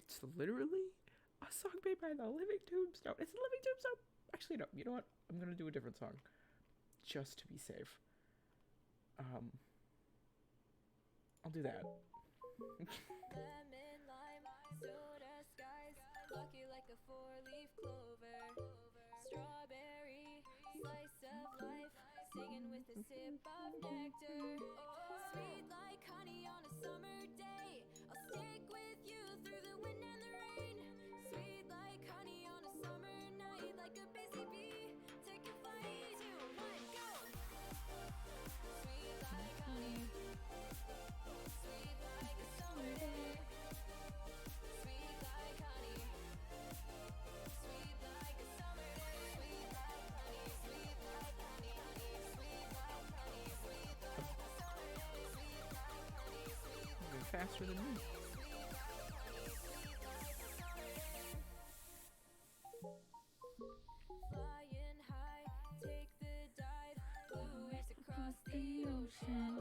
It's literally a song made by the Living Tombstone. It's the Living Tombstone. Actually, no. You know what? I'm gonna do a different song, just to be safe. I'll do that. Lemon, lime, soda skies, lucky like a four-leaf clover. Strawberry, slice of life, singing with a sip of nectar. Sweet like honey on a summer day, I'll stick with you through the wind and the rain. Sweet like honey on a summer night, like a busy bee, take a flight to one go. Sweet like honey, sweet like a summer day. Sweet like honey, sweet like a summer day. Sweet like honey, sweet like honey, honey. Sweet like honey, sweet like a summer day. Sweet like honey, sweet like Moving faster than me. sweet like honey, sweet like a summer day. Flying high, take the dive, blue waves across the ocean.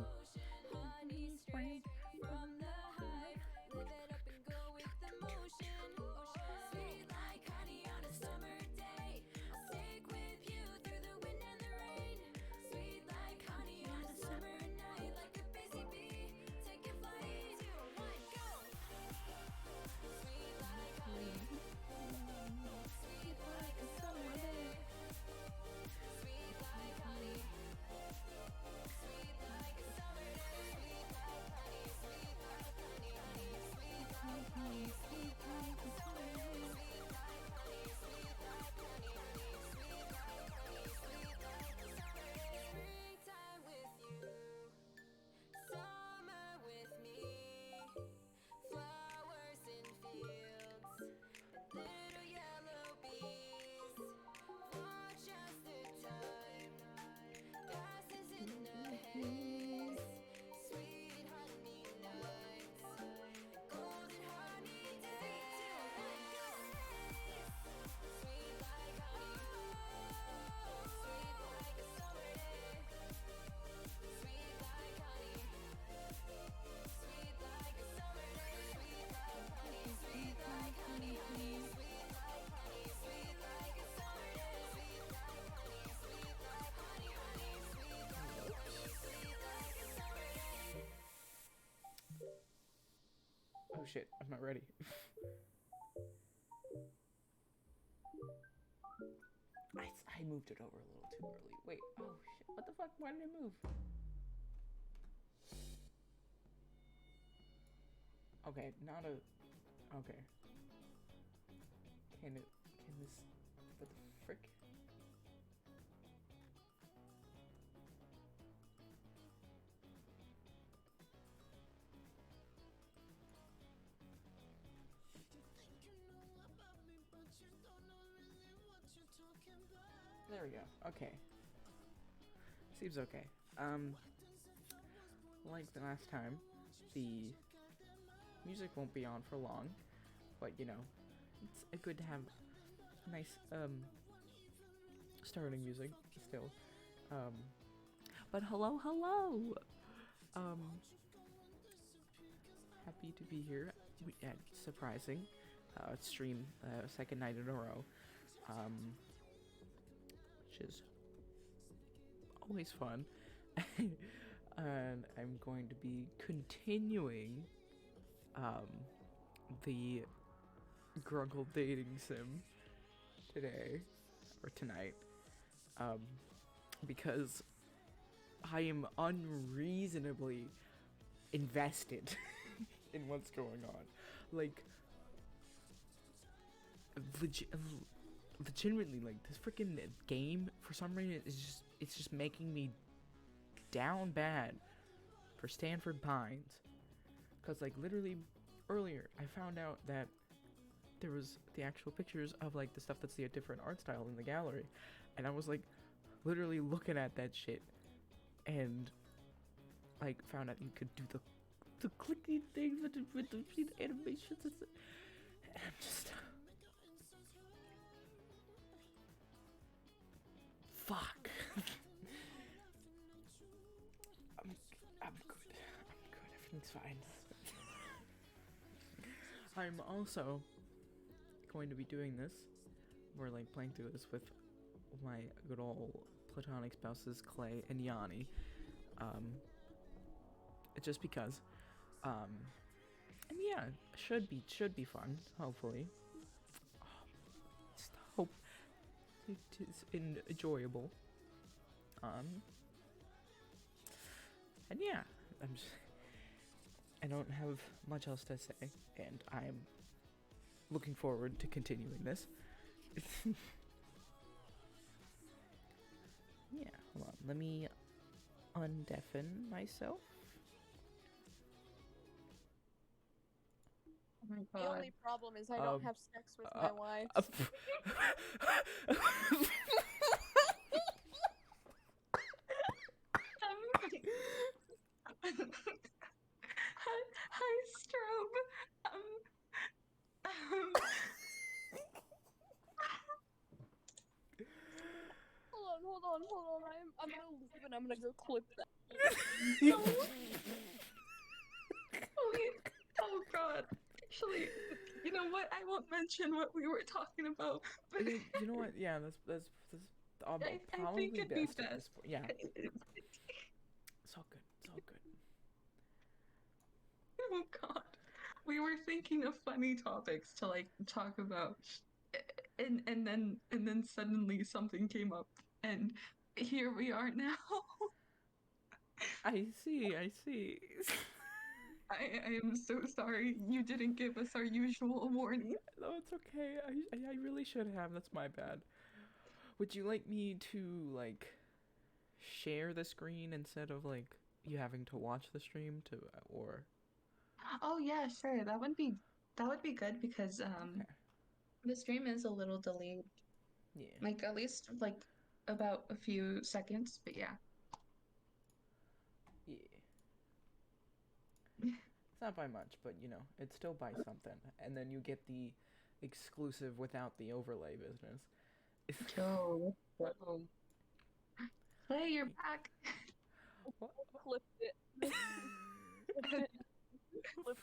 Honey straight from the hive, live it up and go with the motion. Sweet like honey on a summer day, I'll stick with you through the wind and the rain. Sweet like honey on a summer night, like a busy bee, take a flight to one go. Sweet like honey, sweet like a summer day. Sweet like honey, sweet like a summer day. Sweet like honey, sweet like honey, honey. Sweet like honey, sweet like a summer day. Sweet like honey, sweet like honey, honey. Sweet like honey, sweet like a summer day. Springtime with you, summer with me. Flowers in fields and little yellow bees. Watch as the time passes in a haze. Sweet honey nights, golden honey days. Sweet like honey, sweet like a summer day. Sweet like honey, sweet like a summer day. Sweet like honey, sweet like honey, honey. Sweet like honey, sweet like a summer day. Sweet like honey, sweet like honey, honey. Sweet like honey, sweet like a summer day. Oh shit, I'm not ready. I moved it over a little too early. Wait, oh shit, what the fuck? Why did I move? Okay, not a. Okay. Can this. What the frick? There we go. Okay. Seems okay. Like the last time, the music won't be on for long, but you know, it's good to have nice starting music still. But hello. Happy to be here. Surprising. Stream second night in a row. Which is always fun. And I'm going to be continuing the Grunkle dating sim today or tonight, because I am unreasonably invested in what's going on. Like, legitimately, like, this freaking game for some reason it's just making me down bad for Stanford Pines, because like literally earlier I found out that there was the actual pictures of like the stuff that's the different art style in the gallery, and I was like literally looking at that shit and like found out you could do the clicky things with the animations and I'm just fuck. I'm good. Everything's fine. I'm also going to be doing this. We're like playing through this with my good old platonic spouses Clay and Yani. Just because. And yeah, should be fun. Hopefully. Just hope it is enjoyable. And yeah, I don't have much else to say, and I'm looking forward to continuing this. Yeah, hold on. Let me undeafen myself. Oh my The god. only problem is I don't have sex with my wife. Hi, Strobe. Hold on. I'm gonna leave and I'm gonna go clip that. No. Oh god. Actually, you know what? I won't mention what we were talking about. But You know what? Yeah, that's I probably think it'd be best at this best. point. Yeah, it's all good. It's all good. Oh god. We were thinking of funny topics to like talk about. And then suddenly something came up and here we are now. I see. I am so sorry you didn't give us our usual warning. No, it's okay. I really should have. That's my bad. Would you like me to like share the screen instead of like you having to watch the stream to or Oh yeah, sure. That would be good because okay. the stream is a little delayed. Yeah. Like at least like about a few seconds, but yeah. Yeah. It's not by much, but you know, it's still by something. And then you get the exclusive without the overlay business. Yo. Whoa. Play, you're back. What? Clip it. Clip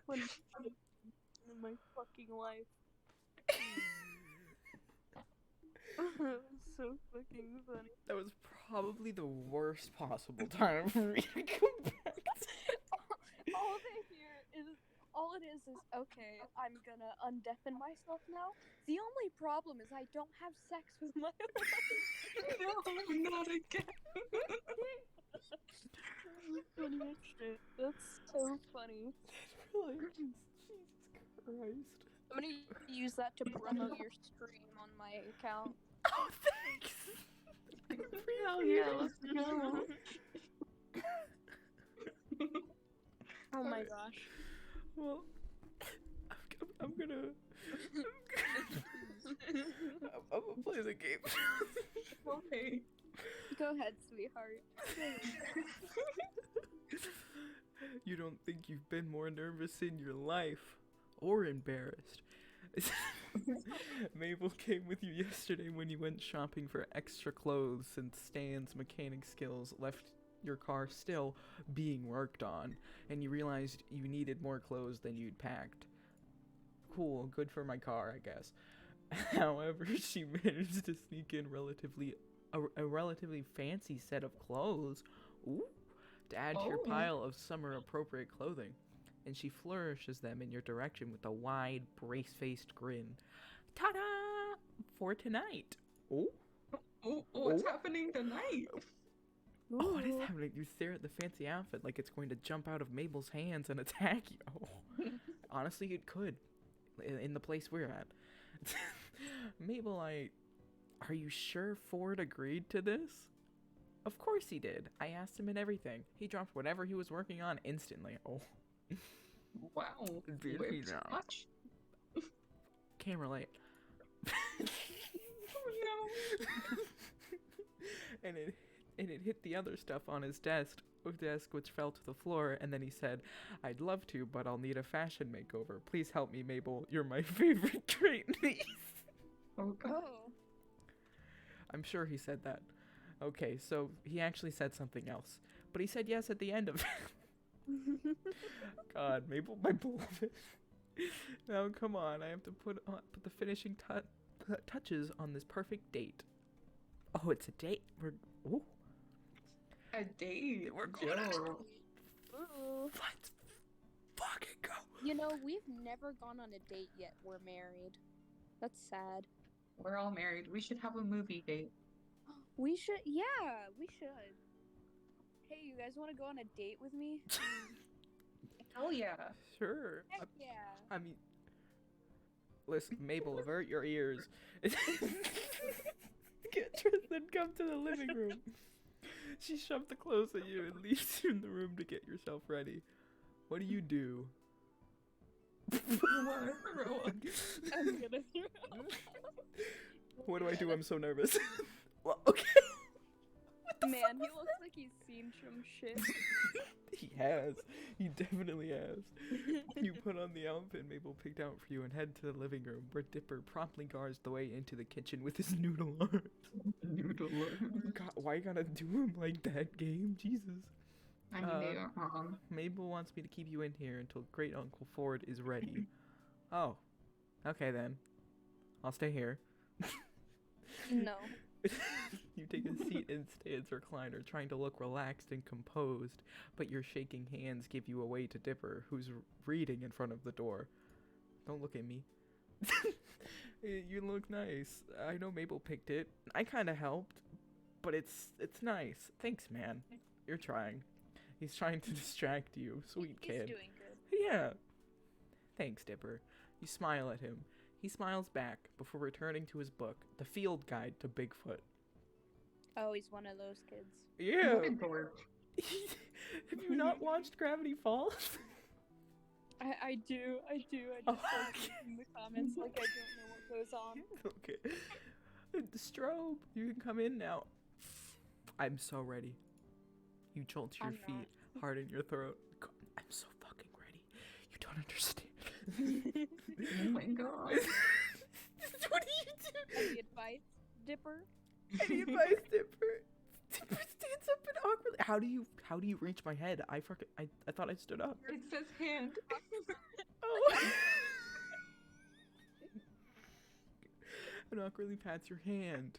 when in my fucking life. So fucking funny. That was probably the worst possible time for me to come back. All it is okay, I'm gonna undeafen myself now. The only problem is I don't have sex with my wife. No, not again. Funny as shit. That's so funny. Really? Jesus Christ. I'm gonna use that to promote your stream on my account. Oh, thanks. Hell yeah, let's go. Oh my gosh. Well, I'm gonna play the game. Okay. Go ahead, sweetheart. You don't think you've been more nervous in your life or embarrassed. Mabel came with you yesterday when you went shopping for extra clothes since Stan's mechanic skills left your car still being worked on, and you realized you needed more clothes than you'd packed. Cool, good for my car, I guess. However, she managed to sneak in a relatively fancy set of clothes, ooh, to add to your Oh. pile of summer-appropriate clothing, and she flourishes them in your direction with a wide, brace-faced grin. Ta-da! For tonight. Oh, Oh, what's Oh. happening tonight? oh, what is happening? You stare at the fancy outfit like it's going to jump out of Mabel's hands and attack you. Oh. Honestly, it could, in the place we're at. Mabel, are you sure Ford agreed to this? Of course he did. I asked him and everything. He dropped whatever he was working on instantly. Oh. Wow. Did he Whipped now? much? Can't relate. Oh no. and it hit the other stuff on his desk, which fell to the floor, and then he said, I'd love to, but I'll need a fashion makeover. Please help me, Mabel. You're my favorite great niece. Oh god. Oh. I'm sure he said that. Okay, so he actually said something else. But he said yes at the end of it. God, Mabel, my beloved. Now, come on. I have to put the finishing touches on this perfect date. Oh, it's a date. Ooh. A date. We're going on a Joe. Ooh. Let's fucking go. You know, we've never gone on a date yet. We're married. That's sad. We're all married. We should have a movie date. We should. Yeah, we should. Hey, you guys want to go on a date with me? Hell yeah. Sure. Heck yeah. I mean, listen, Mabel, avert your ears. Get Tristan, come to the living room. She shoved the clothes at you and leaves you in the room to get yourself ready. What do you do? I'm gonna What do I do? I'm so nervous. Well, okay. Man, he looks like he's seen some shit. He has. He definitely has. You put on the outfit Mabel picked out for you and head to the living room, where Dipper promptly guards the way into the kitchen with his noodle arms. Noodle arms. God, why you gotta do him like that, game? Jesus. I mean, they aren't wrong. Mabel wants me to keep you in here until Great Uncle Ford is ready. Oh. Okay then. I'll stay here. No. You take a seat in Stan's recliner, trying to look relaxed and composed, but your shaking hands give you away to Dipper, who's reading in front of the door. Don't look at me. You look nice. I know Mabel picked it. I kind of helped, but it's nice. Thanks, man. You're trying. He's trying to distract you, sweet kid. He's doing good. Yeah. Thanks, Dipper. You smile at him. He smiles back before returning to his book, The Field Guide to Bigfoot. Oh, he's one of those kids. Yeah. What a dork. Have you not watched Gravity Falls? I do. I just Oh, like okay. in the comments like I don't know what goes on. Okay. Strobe, you can come in now. I'm so ready. You jolt to your I'm feet, heart in your throat. I'm so fucking ready. You don't understand. Oh my god. What do you do? Any advice, Dipper? Any advice, Dipper? Dipper stands up and awkwardly. How do you reach my head? I thought I stood up. It says hand. Oh. And awkwardly pats your hand.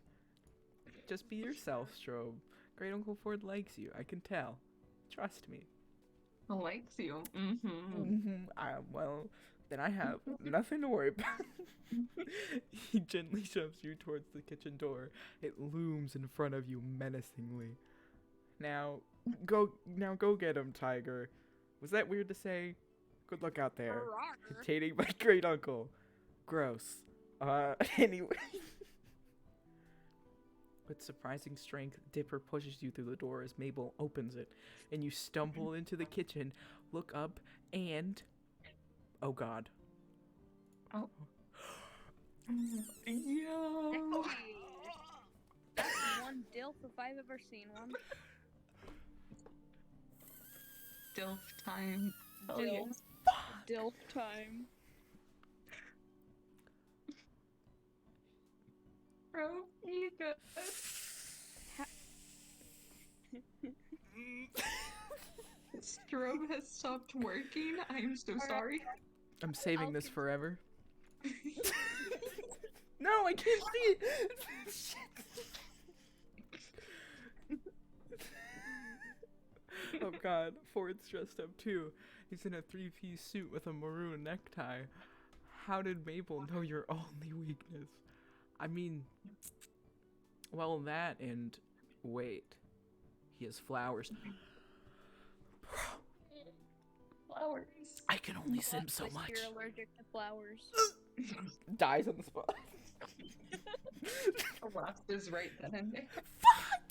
Just be yourself, Strobe. Great Uncle Ford likes you. I can tell. Trust me. Likes you. Mm-hmm. Well, then I have nothing to worry about. He gently shoves you towards the kitchen door. It looms in front of you menacingly. Now go get him, Tiger. Was that weird to say? Good luck out there. Rawr. Imitating my great uncle. Gross. Anyway. With surprising strength, Dipper pushes you through the door as Mabel opens it, and you stumble into the kitchen, look up, and... Oh god. Oh. Yeah. That's one DILF if I've ever seen one. DILF time. Hell DILF. yeah. DILF time. Bro, you good? Strobe has stopped working. I am so sorry. I'm saving this forever. No, I can't see it! Oh god, Ford's dressed up too. He's in a three-piece suit with a maroon necktie. How did Mabel know your only weakness? I mean, well, that and wait, he has flowers. Flowers. I can only sim so Twist, much. You're allergic to flowers. Dies on the spot. Last is right then and there. Fuck!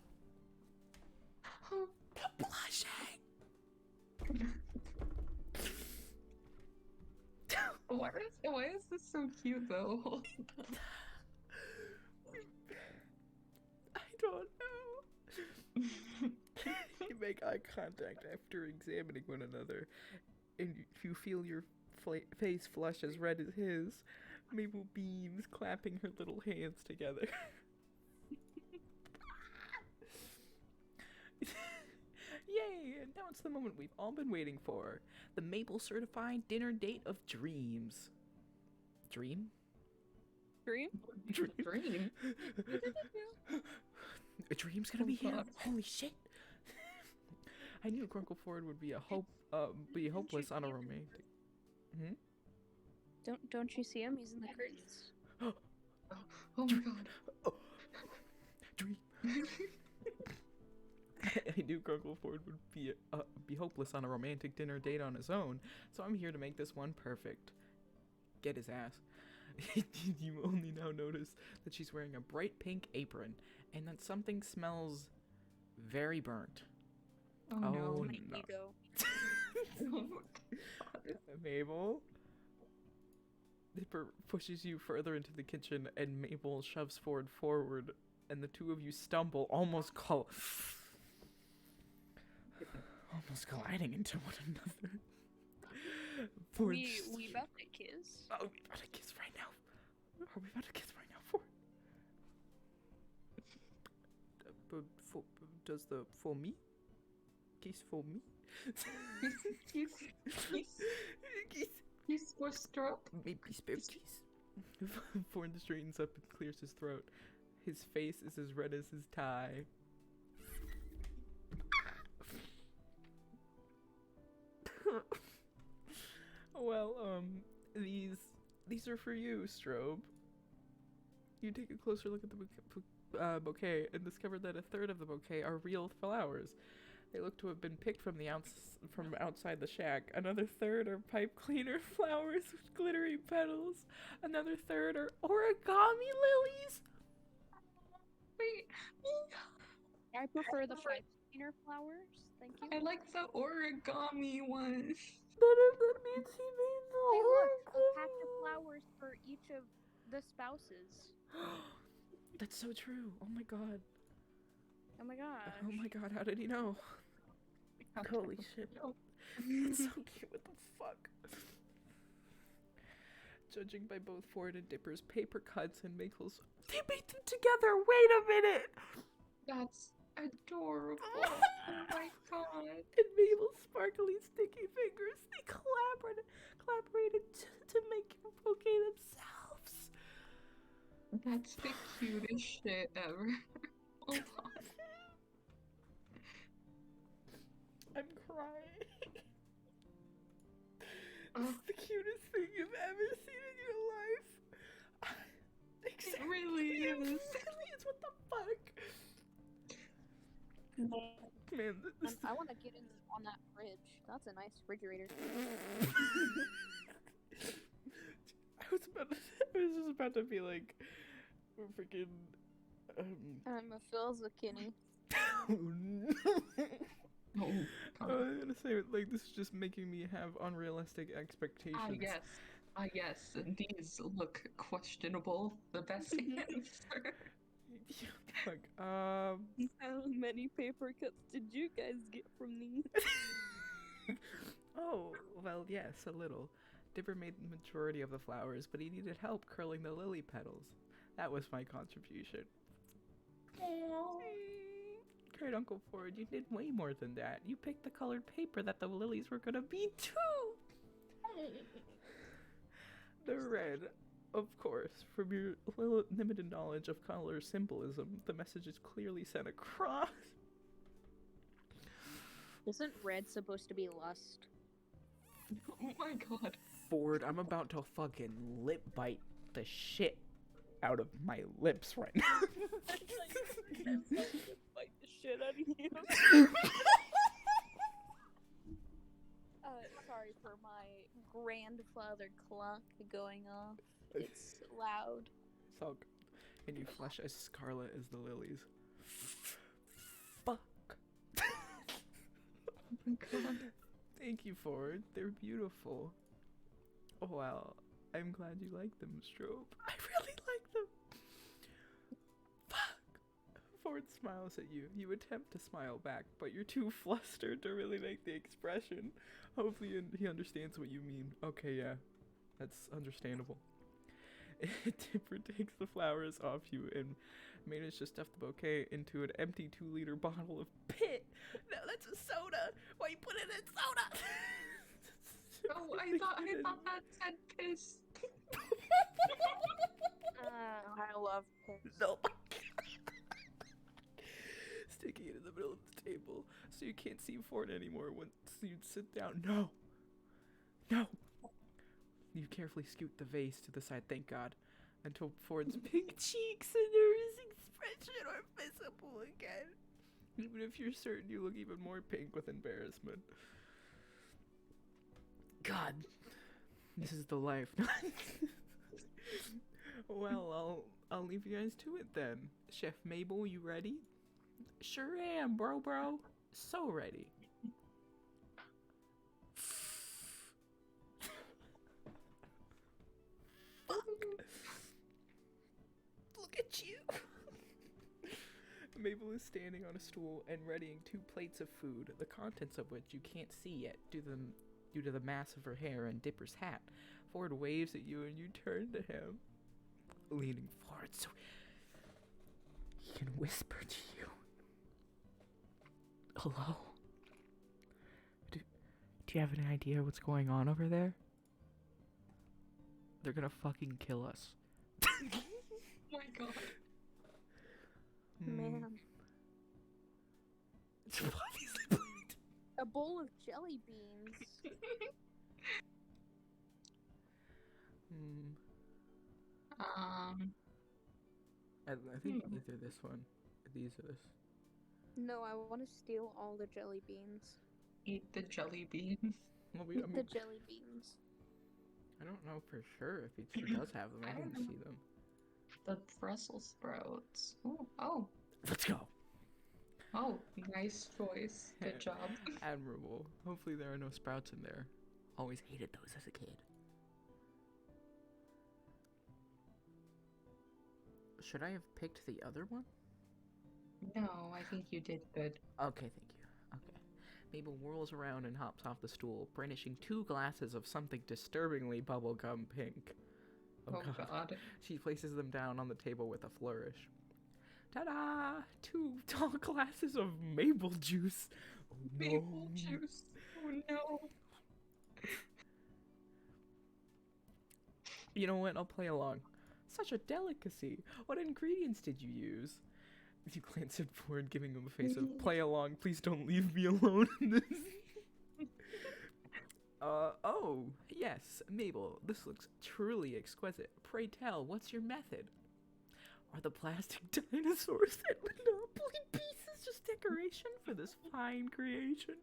The blushing. Why is this so cute though? I don't know. You make eye contact after examining one another, and if you feel your face flush as red as his, Mabel beams, clapping her little hands together. Yay! And now it's the moment we've all been waiting for. The Maple certified dinner date of dreams. Dream? Dream? Dream. A dream's gonna Oh, be here. God. Holy shit! I knew Grunkle Ford would be be hopeless on a romantic. Hmm? Don't you see him? He's in the curtains. Oh my god. Dream. I knew Grunkle Ford would be hopeless on a romantic dinner date on his own, so I'm here to make this one perfect. Get his ass. You only now notice that she's wearing a bright pink apron, and that something smells very burnt. Oh, Oh, no. My no. ego. Oh my god. Mabel? Dipper pushes you further into the kitchen, and Mabel shoves forward, and the two of you stumble, almost colliding into one another. Ford We about to kiss. Oh, we about to kiss right now. Are we about to kiss right now, Ford? Does the for me? Kiss for me? Kiss. Kiss for Strobe. Maybe spare kiss. Ford straightens up and clears his throat. His face is as red as his tie. Well, these are for you, Strobe. You take a closer look at the bouquet and discover that a third of the bouquet are real flowers. They look to have been picked from from outside the shack. Another third are pipe cleaner flowers with glittery petals. Another third are origami lilies. Wait. I prefer the five cleaner flowers. Thank you. I like the origami one. That means he means the Hey, look, a origami. pack of flowers for each of the spouses. That's so true. Oh my god. Oh my gosh. Oh my god, how did he know? Holy shit. It's so cute. What the fuck? Judging by both Ford and Dipper's paper cuts and Maple's. They made them together! Wait a minute! That's adorable. Oh my god. And Mabel's sparkly, sticky fingers, they collaborated to make a bouquet themselves. That's the cutest shit ever. Hold on. I'm crying. Oh, This is the cutest thing you've ever seen in your life. it really It is. really is. What the fuck? Man, this I want to get in on that fridge. That's a nice refrigerator. I was just about to be like, freaking, I'm a Phil's a Kinney. oh no. Oh, I God. was gonna say, like, this is just making me have unrealistic expectations. Yes. These look questionable. The best answer. Look, How many paper cuts did you guys get from these? oh, well, yes, a little. Dipper made the majority of the flowers, but he needed help curling the lily petals. That was my contribution. Great Uncle Ford, you did way more than that. You picked the colored paper that the lilies were gonna be too! The red, of course. From your limited knowledge of color symbolism, the message is clearly sent across. Isn't red supposed to be lust? Oh my god. Ford, I'm about to fucking lip bite the shit out of my lips right now. Bite the shit out of you. Sorry for my grandfather clock going off. It's loud. It's all good. And you flush as scarlet as the lilies. Fuck. Oh my god. Thank you, Ford. They're beautiful. Oh, well, I'm glad you like them, Strobe. I really like them. Fuck. Ford smiles at you. You attempt to smile back, but you're too flustered to really make the expression. Hopefully he understands what you mean. Okay, yeah. That's understandable. Dipper takes the flowers off you and manages to stuff the bouquet into an empty 2-liter bottle of pit. No, that's a soda. Why you put it in soda? Oh, I thought that said piss. I love piss. No. Sticking it in the middle of the table so you can't see Ford anymore once you sit down. No. No. You carefully scoot the vase to the side, thank God, until Ford's pink cheeks and nervous expression are visible again. Even if you're certain you look even more pink with embarrassment. God, this is the life. Well, I'll leave you guys to it then. Chef Mabel, you ready? Sure am, bro. So ready. Look at you. Mabel is standing on a stool and readying 2 plates of food, the contents of which you can't see yet due to the mass of her hair and Dipper's hat. Ford waves at you and you turn to him, leaning forward so he can whisper to you. Hello? Do you have any idea what's going on over there? They're gonna fucking kill us. Oh my god. Man. It's obviously bleeding. A bowl of jelly beans. I think either this one or these are this. No, I want to steal all the jelly beans. Eat the jelly beans. Well, I Eat mean, the jelly beans. I don't know for sure if she does have them. I didn't see them. The Brussels sprouts. Oh, Let's go. Nice choice. Good job. Admirable. Hopefully there are no sprouts in there. Always hated those as a kid. Should I have picked the other one? No, I think you did good. Okay, thank you. Okay. Mabel whirls around and hops off the stool, brandishing 2 glasses of something disturbingly bubblegum pink. Oh god. She places them down on the table with a flourish. Ta-da! 2 tall glasses of maple juice. Oh, no. Maple juice. Oh no. You know what? I'll play along. Such a delicacy. What ingredients did you use? You glance at Ford, giving him a face of, play along, please don't leave me alone in this. Oh, yes, Mabel, this looks truly exquisite. Pray tell, what's your method? Are the plastic dinosaurs and Monopoly pieces just decoration for this fine creation?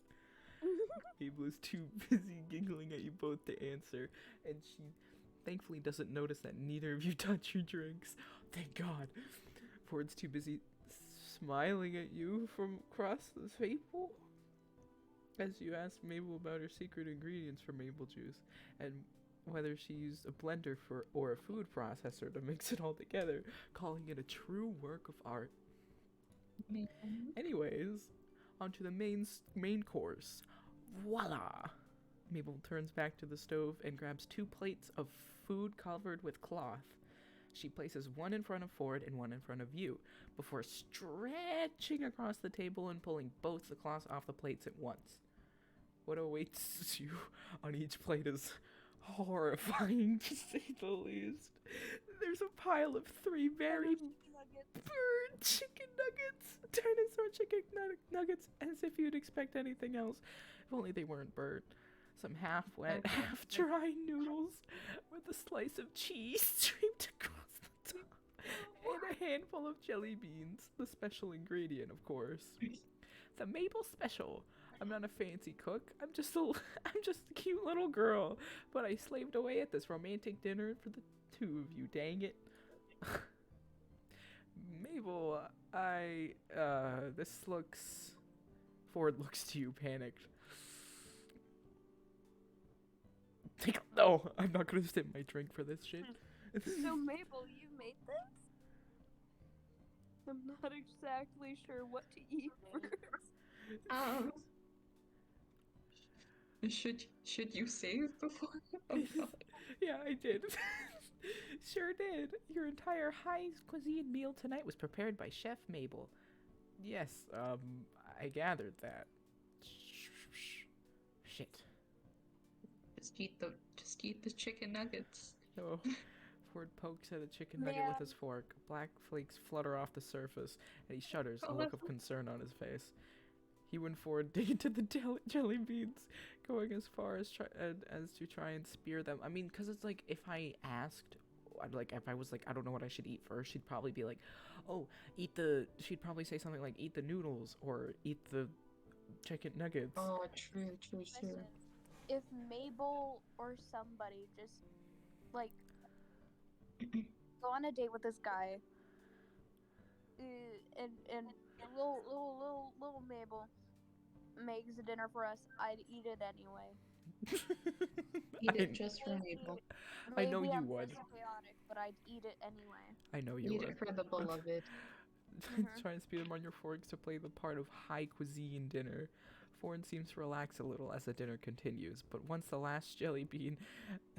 Mabel is too busy giggling at you both to answer, and she thankfully doesn't notice that neither of you touch your drinks. Thank God. Ford's too busy smiling at you from across the table as you ask Mabel about her secret ingredients for maple juice and whether she used a blender or a food processor to mix it all together, calling it a true work of art. Anyways, onto the main course. Voila! Mabel turns back to the stove and grabs 2 plates of food covered with cloth. She places one in front of Ford and one in front of you, before stretching across the table and pulling both the cloths off the plates at once. What awaits you on each plate is horrifying, to say the least. There's a pile of 3 very bird chicken nuggets, dinosaur chicken nuggets, as if you'd expect anything else, if only they weren't bird. Some half-wet, half-dry noodles with a slice of cheese draped across the top, and a handful of jelly beans, the special ingredient, of course. The Mabel special. I'm not a fancy cook. I'm just a cute little girl, but I slaved away at this romantic dinner for the 2 of you. Dang it. Mabel, this looks. Ford looks to you, panicked. No, I'm not gonna sip my drink for this shit. So Mabel, you made this? I'm not exactly sure what to eat first. Should you save before? Oh god. Yeah, I did. Sure did. Your entire high cuisine meal tonight was prepared by Chef Mabel. Yes, I gathered that. Shit. Just eat the chicken nuggets. Oh. Ford pokes at a chicken nugget with his fork. Black flakes flutter off the surface, and he shudders, a look of concern on his face. He went forward, dig into the jelly beans, going as far as to try and spear them. I mean, because it's like, if I asked, if I was like, I don't know what I should eat first, she'd probably be like, oh, she'd probably say something like, eat the noodles, or eat the chicken nuggets. Oh, true. Listen, if Mabel or somebody just, like, go on a date with this guy, and little Mabel makes a dinner for us, I'd eat it anyway. Eat it just for Mabel. I know Maybe you I'm would. just chaotic, but I'd eat it anyway. I know you Eat would. it for the beloved. Try and speed them on your forks to play the part of high cuisine dinner. Ford seems to relax a little as the dinner continues, but once the last jelly bean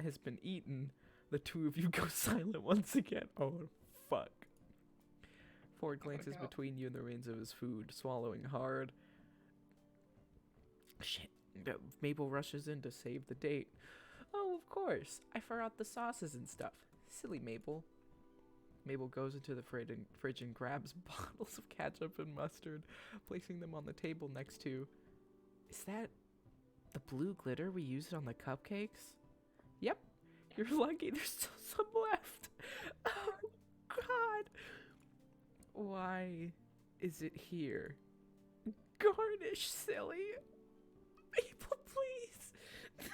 has been eaten, the two of you go silent once again. Oh, fuck. Ford glances between you and the reins of his food, swallowing hard. Shit. Mabel rushes in to save the date. Oh, of course. I forgot the sauces and stuff. Silly Mabel. Mabel goes into the fridge and grabs bottles of ketchup and mustard, placing them on the table next to... Is that the blue glitter we used on the cupcakes? Yep. You're lucky there's still some left. Oh, God. Why is it here? Garnish, silly. Mabel, please.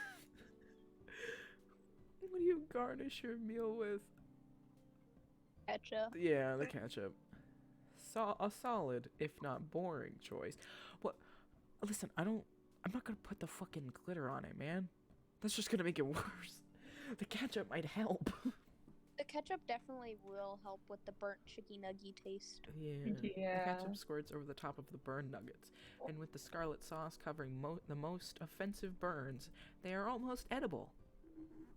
What do you garnish your meal with? Ketchup. Yeah, the ketchup. A solid, if not boring, choice. What? Listen, I'm not gonna put the fucking glitter on it, man. That's just gonna make it worse. The ketchup might help. The ketchup definitely will help with the burnt chicky nugget taste. Yeah. The Yeah. ketchup squirts over the top of the burned nuggets, and with the scarlet sauce covering the most offensive burns, they are almost edible.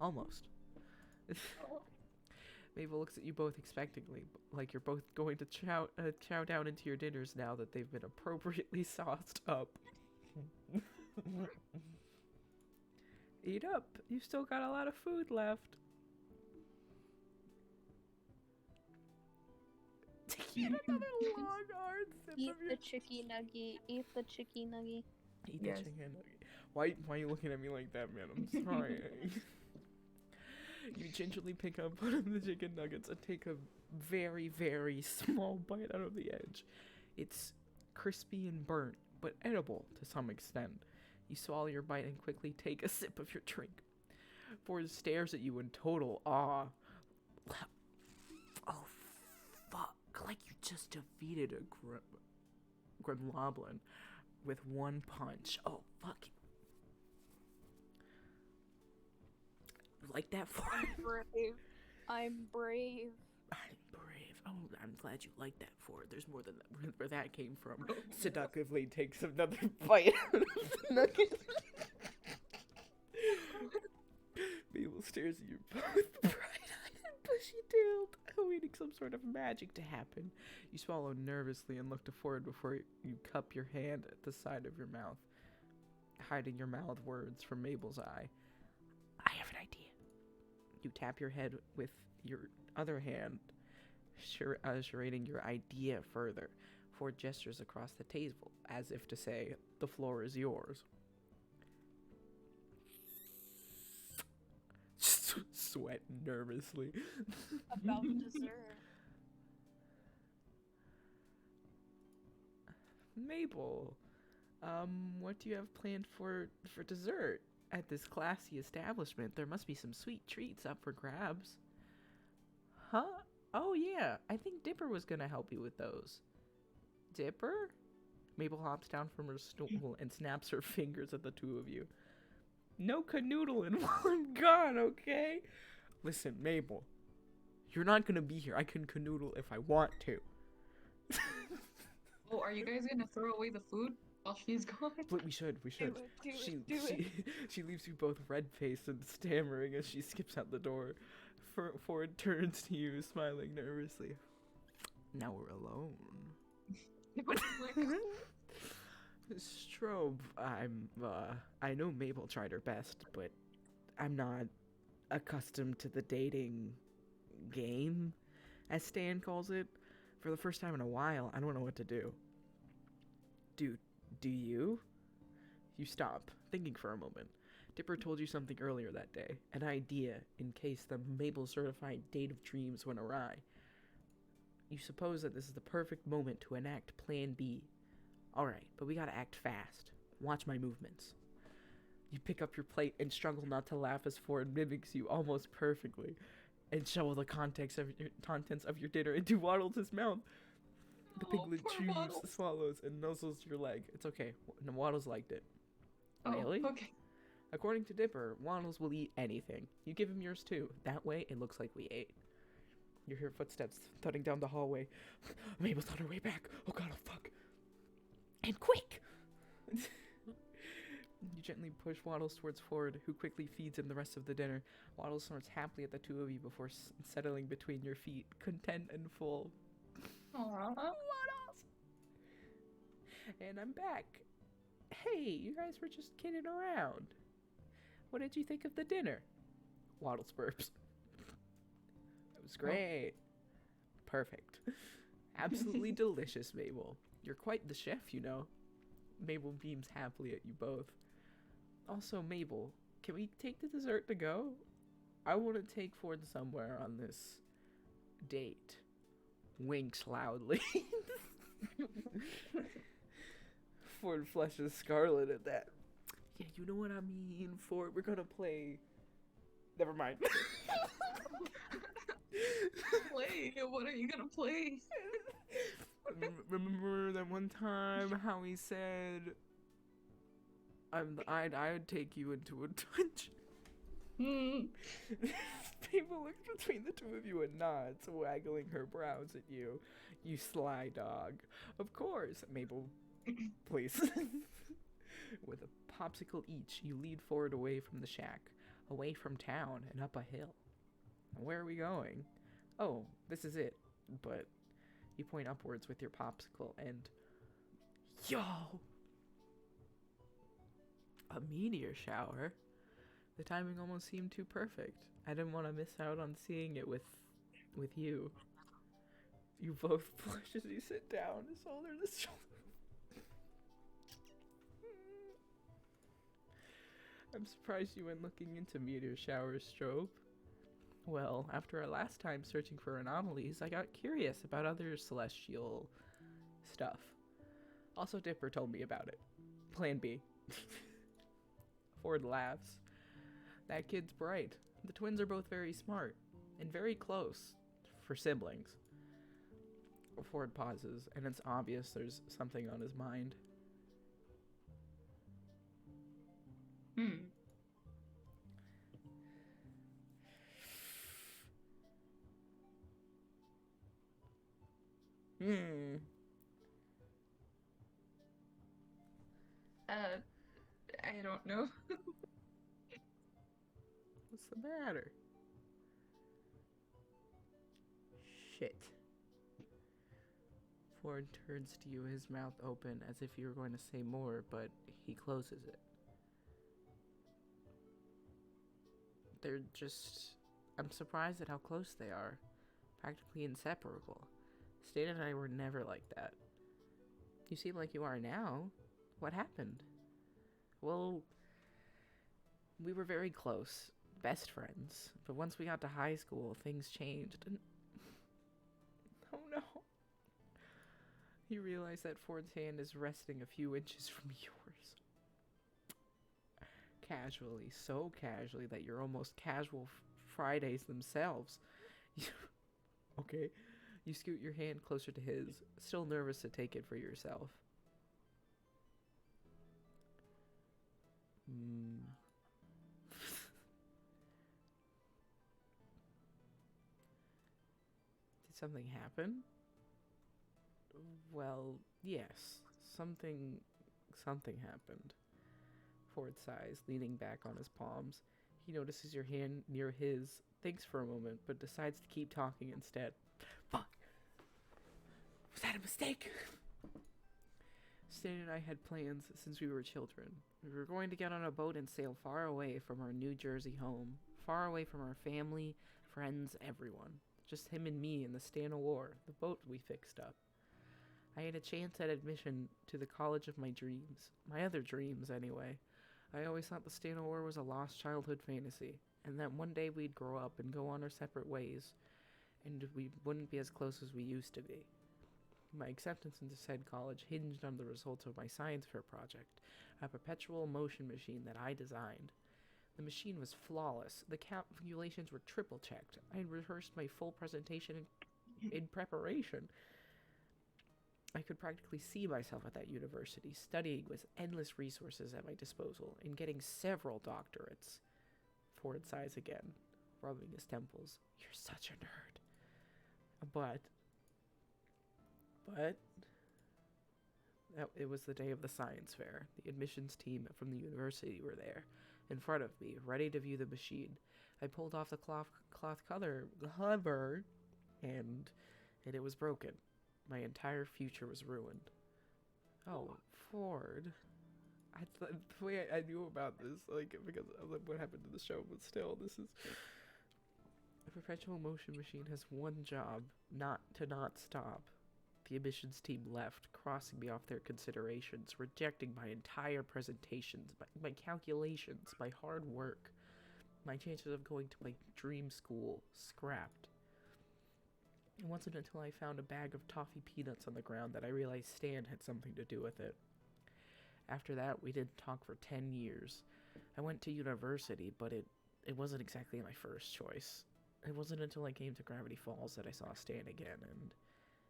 Almost. Mabel looks at you both expectantly, like you're both going to chow down into your dinners now that they've been appropriately sauced up. Eat up. You've still got a lot of food left. Eat another long, hard sip Eat of your... the chicky nugget. Eat the chicky nugget. Eat Yes. the chicken nugget. Why are you looking at me like that, man? I'm sorry. You gingerly pick up one of the chicken nuggets and take a very, very small bite out of the edge. It's crispy and burnt, but edible to some extent. You swallow your bite and quickly take a sip of your drink. Ford stares at you in total awe. Oh, fuck. Like you just defeated a gremlin with one punch. Oh, fuck. You like that, Ford? I'm brave. I'm brave. Oh, I'm glad you like that, Ford. There's more than that. Where that came from. Seductively takes another bite out of the nugget. Mabel stares at you both, bright-eyed and bushy-tailed, awaiting some sort of magic to happen. You swallow nervously and look to Ford before you cup your hand at the side of your mouth, hiding your mouthed words from Mabel's eye. I have an idea. You tap your head with your other hand, charading your idea further. Ford gestures across the table, as if to say, the floor is yours. Sweat nervously. About dessert. Mabel, what do you have planned for dessert? At this classy establishment, there must be some sweet treats up for grabs. Huh? Oh yeah, I think Dipper was gonna help you with those. Dipper? Mabel hops down from her stool and snaps her fingers at the two of you. No canoodling while I'm gone, okay? Listen, Mabel, you're not gonna be here. I can canoodle if I want to. Oh, are you guys gonna throw away the food while she's gone? But we should. She leaves you both red-faced and stammering as she skips out the door. Ford turns to you, smiling nervously. Now we're alone. Strobe, I know Mabel tried her best, but I'm not accustomed to the dating game, as Stan calls it. For the first time in a while, I don't know what to do. Do you? You stop, thinking for a moment. Dipper told you something earlier that day, an idea in case the Mabel certified date of dreams went awry. You suppose that this is the perfect moment to enact Plan B. Alright, but we gotta act fast. Watch my movements. You pick up your plate and struggle not to laugh as Ford mimics you almost perfectly, and shovel the contents of your dinner into Waddles' mouth. The piglet poor chews, Waddles. swallows, and nuzzles your leg. It's okay. Waddles liked it. Oh, Really? okay. According to Dipper, Waddles will eat anything. You give him yours too. That way, it looks like we ate. You hear footsteps thudding down the hallway. Mabel's on her way back. Oh god, oh fuck. And quick! You gently push Waddles towards Ford, who quickly feeds him the rest of the dinner. Waddles snorts happily at the two of you before settling between your feet, content and full. Aww. Waddles! And I'm back. Hey, you guys were just kidding around. What did you think of the dinner? Waddles burps. It was great. Perfect. Absolutely delicious, Mabel. You're quite the chef, you know. Mabel beams happily at you both. Also, Mabel, can we take the dessert to go? I want to take Ford somewhere on this date. Winks loudly. Ford flushes scarlet at that. Yeah, you know what I mean, Ford. We're gonna play. Never mind. Play? What are you gonna play? Remember that one time how he said, I'd take you into a dungeon. People look between the two of you and nods, waggling her brows at you. You sly dog. Of course, Mabel. Please. With a popsicle each, you lead Ford away from the shack, away from town, and up a hill. Where are we going? Oh, this is it. But you point upwards with your popsicle and... Yo! A meteor shower? The timing almost seemed too perfect. I didn't want to miss out on seeing it with you. You both blush as you sit down, shoulder to shoulder. I'm surprised you went looking into meteor showers, Strobe. Well, after our last time searching for anomalies, I got curious about other celestial stuff. Also, Dipper told me about it. Plan B. Ford laughs. That kid's bright. The twins are both very smart and very close for siblings. Ford pauses, and it's obvious there's something on his mind. I don't know. What's the matter? Shit. Ford turns to you, his mouth open as if you were going to say more, but he closes it. They're just... I'm surprised at how close they are. Practically inseparable. Stan and I were never like that. You seem like you are now. What happened? Well, we were very close. Best friends. But once we got to high school, things changed. And... Oh no. You realize that Ford's hand is resting a few inches from yours. Casually, so casually that you're almost casual Fridays themselves. Okay. You scoot your hand closer to his, still nervous to take it for yourself. Did something happen? Well, yes. Something happened. Ford sighs, leaning back on his palms. He notices your hand near his, thinks for a moment, but decides to keep talking instead. Fuck. Was that a mistake? Stan and I had plans since we were children. We were going to get on a boat and sail far away from our New Jersey home, far away from our family, friends, everyone. Just him and me in the Stan War, the boat we fixed up. I had a chance at admission to the college of my dreams. My other dreams, anyway. I always thought the Stan War was a lost childhood fantasy, and that one day we'd grow up and go on our separate ways, and we wouldn't be as close as we used to be. My acceptance into said college hinged on the results of my science fair project, a perpetual motion machine that I designed. The machine was flawless. The calculations were triple checked. I had rehearsed my full presentation in preparation. I could practically see myself at that university, studying with endless resources at my disposal, and getting several doctorates. Ford sighs again, rubbing his temples. You're such a nerd. But it was the day of the science fair. The admissions team from the university were there, in front of me, ready to view the machine. I pulled off the cloth cover, and it was broken. My entire future was ruined. Oh, Ford. The way I knew about this, like, because of what happened to the show, but still, this is... A perpetual motion machine has one job, not stop. The admissions team left, crossing me off their considerations, rejecting my entire presentations, my calculations, my hard work. My chances of going to my dream school scrapped. It wasn't until I found a bag of toffee peanuts on the ground that I realized Stan had something to do with it. After that, we didn't talk for 10 years. I went to university, but it wasn't exactly my first choice. It wasn't until I came to Gravity Falls that I saw Stan again, and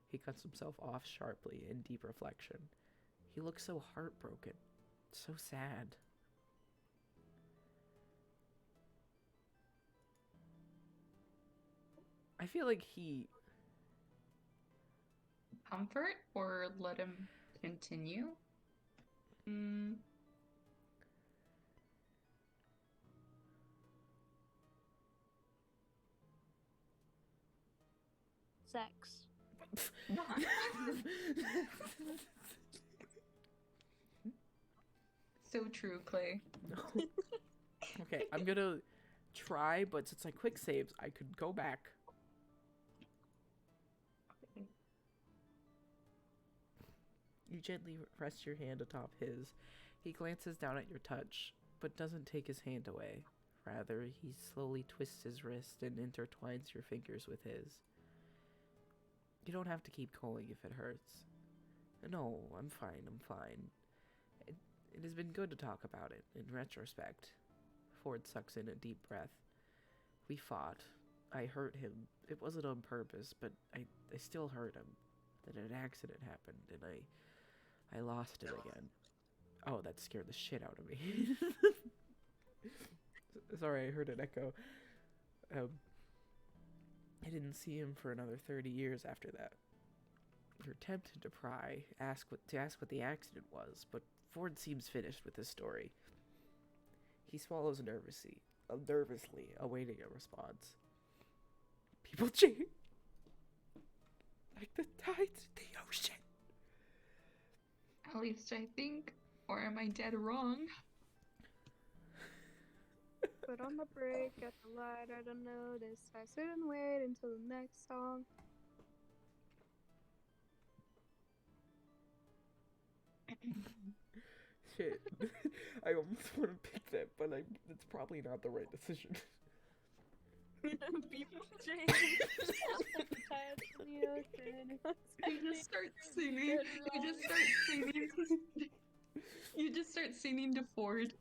he cuts himself off sharply in deep reflection. He looks so heartbroken, so sad. I feel like he... Comfort or let him continue? Sex. So true, Clay. Okay, I'm gonna try, but since I quick saves, I could go back. You gently rest your hand atop his. He glances down at your touch, but doesn't take his hand away. Rather, he slowly twists his wrist and intertwines your fingers with his. You don't have to keep calling if it hurts. No, I'm fine. It has been good to talk about it, in retrospect. Ford sucks in a deep breath. We fought. I hurt him. It wasn't on purpose, but I still hurt him. Then an accident happened, and I lost it again. Oh, that scared the shit out of me. Sorry, I heard an echo. I didn't see him for another 30 years after that. You're tempted to pry, ask what the accident was, but Ford seems finished with his story. He swallows nervously, awaiting a response. People change, like the tides in the ocean. At least I think. Or am I dead wrong? Put on the brake, get the light, I don't notice. I sit and wait until the next song. Shit. I almost want to pick that, but it's probably not the right decision. People change. You just start singing. You just start singing to Ford.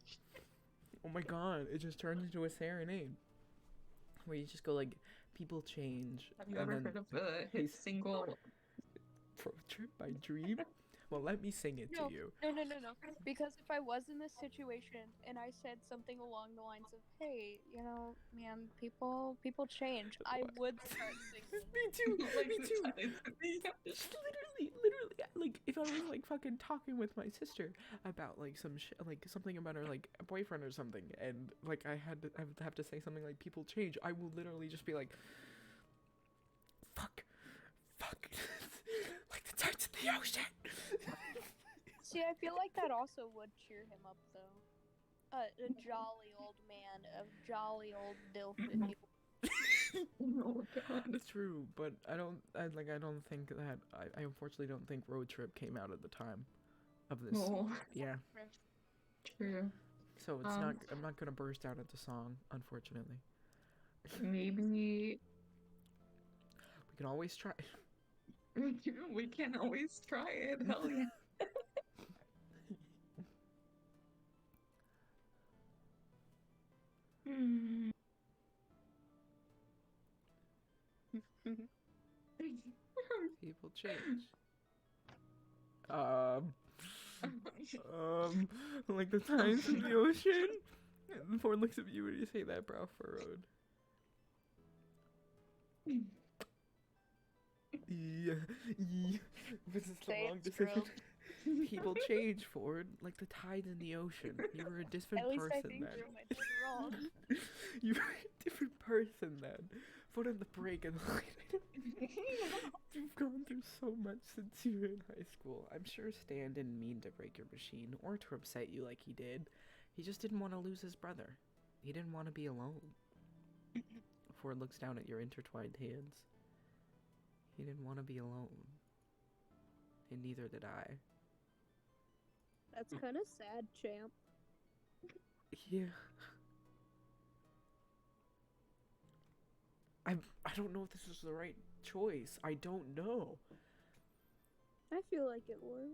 Oh my god, it just turns into a serenade. Where you just go like, people change. Have you ever heard of his single? Pro Trip by Dream? Well, let me sing it No, to you. no. Because if I was in this situation and I said something along the lines of, "Hey, you know, man, people change," I would start singing. Me too. Like Me the too. tides and the ocean. Literally, like if I was like fucking talking with my sister about like like something about her like boyfriend or something, and like I would have to say something like people change, I will literally just be like, fuck, like the tides in the ocean. See, I feel like that also would cheer him up, though. A jolly old man, a jolly old dilf, if you. Oh god. That's true, but I don't think that I unfortunately don't think Road Trip came out at the time of this. Oh, Yeah. true. So it's not. I'm not gonna burst out into song, unfortunately. Maybe We can always try. we can always try it. Hell yeah. Hmm. People change. Like the tides in the ocean. And Ford looks at you when you say that, brow furrowed. Yeah. This is the Say wrong it, decision. Strobe. People change, Ford, like the tides in the ocean. You were a different At least I person think then. you're my dad wrong. You were a different person then. Foot on the brake and like you've gone through so much since you were in high school. I'm sure Stan didn't mean to break your machine or to upset you like he did. He just didn't want to lose his brother. He didn't want to be alone. Ford looks down at your intertwined hands. He didn't want to be alone. And neither did I. That's kind of sad, champ. Yeah. I don't know if this is the right choice. I don't know. I feel like it was.